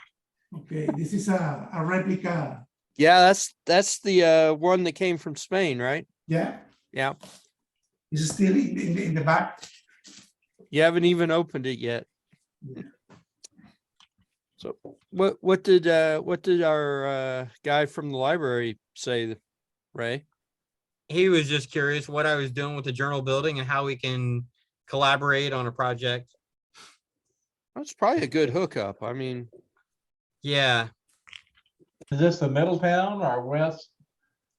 okay, this is a replica. Yeah, that's the one that came from Spain, right? Yeah, Yeah. it's still in the back. You haven't even opened it yet. Yeah. So what did our guy from the library say, Ray? he was just curious what I was doing with the journal building and how we can collaborate on a project. That's probably a good hookup. I mean, Yeah, Is this the Middletown or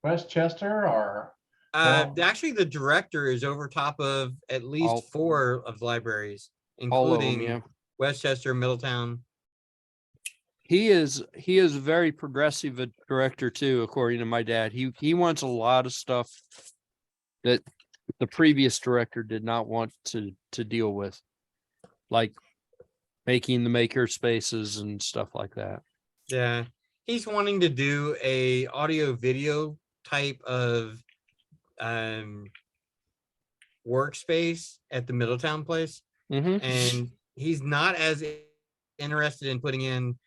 Westchester or? Well- actually the director is over top of at least All- 4 of the libraries, all of them, including yeah. Westchester, Middletown. He is a very progressive director too, according to my dad. He wants a lot of stuff that the previous director did not want to deal with, like making the maker spaces and stuff like that. Yeah, he's wanting to do a audio video type of workspace at the Middletown place. Mhm. And he's not as interested in putting in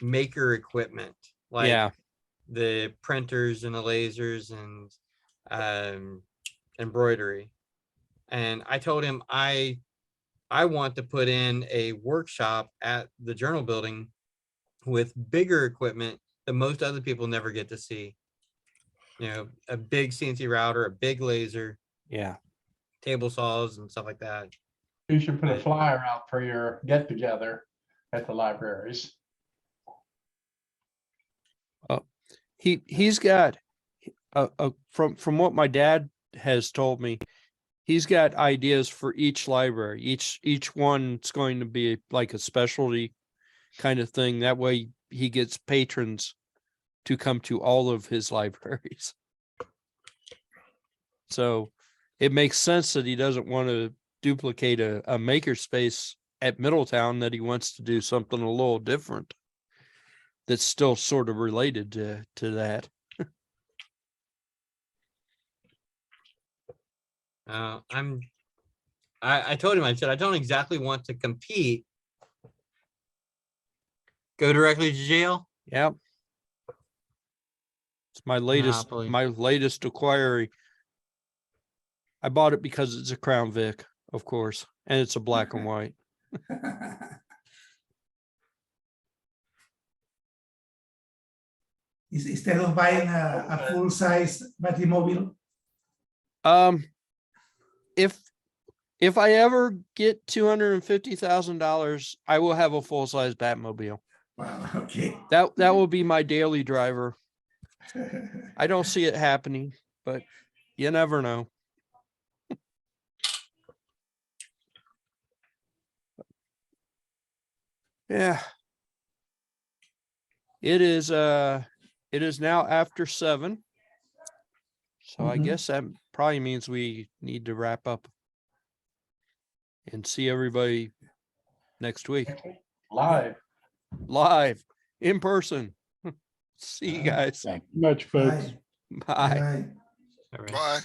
maker equipment like Yeah. the printers and the lasers and embroidery. And I told him I want to put in a workshop at the Journal building with bigger equipment that most other people never get to see. You know, a big CNC router, a big laser, Yeah. table saws and stuff like that. You should put a Right. flyer out for your get together at the libraries. He's got from what my dad has told me, he's got ideas for each library. Each one's going to be like a specialty kind of thing. That way he gets patrons to come to all of his libraries. So it makes sense that he doesn't want to duplicate a makerspace at Middletown, that he wants to do something a little different that's still sort of related to that. I told him, I said, I don't exactly want to compete. Go directly to jail. Yep. It's my latest Monopoly. acquiry. I bought it because it's a Crown Vic, of course, and it's a black and white. Instead of buying a full-size Batimobile. If I ever get $250,000, I will have a full-size Batmobile. Wow, okay. That will be my daily driver. I don't see it happening, but you never know. Yeah. It is now after 7. So I Mhm. guess that probably means we need to wrap up and see everybody next week. Live. Live, in person. See you guys. Thank you much, folks. Bye. Bye. Bye. All right. Bye.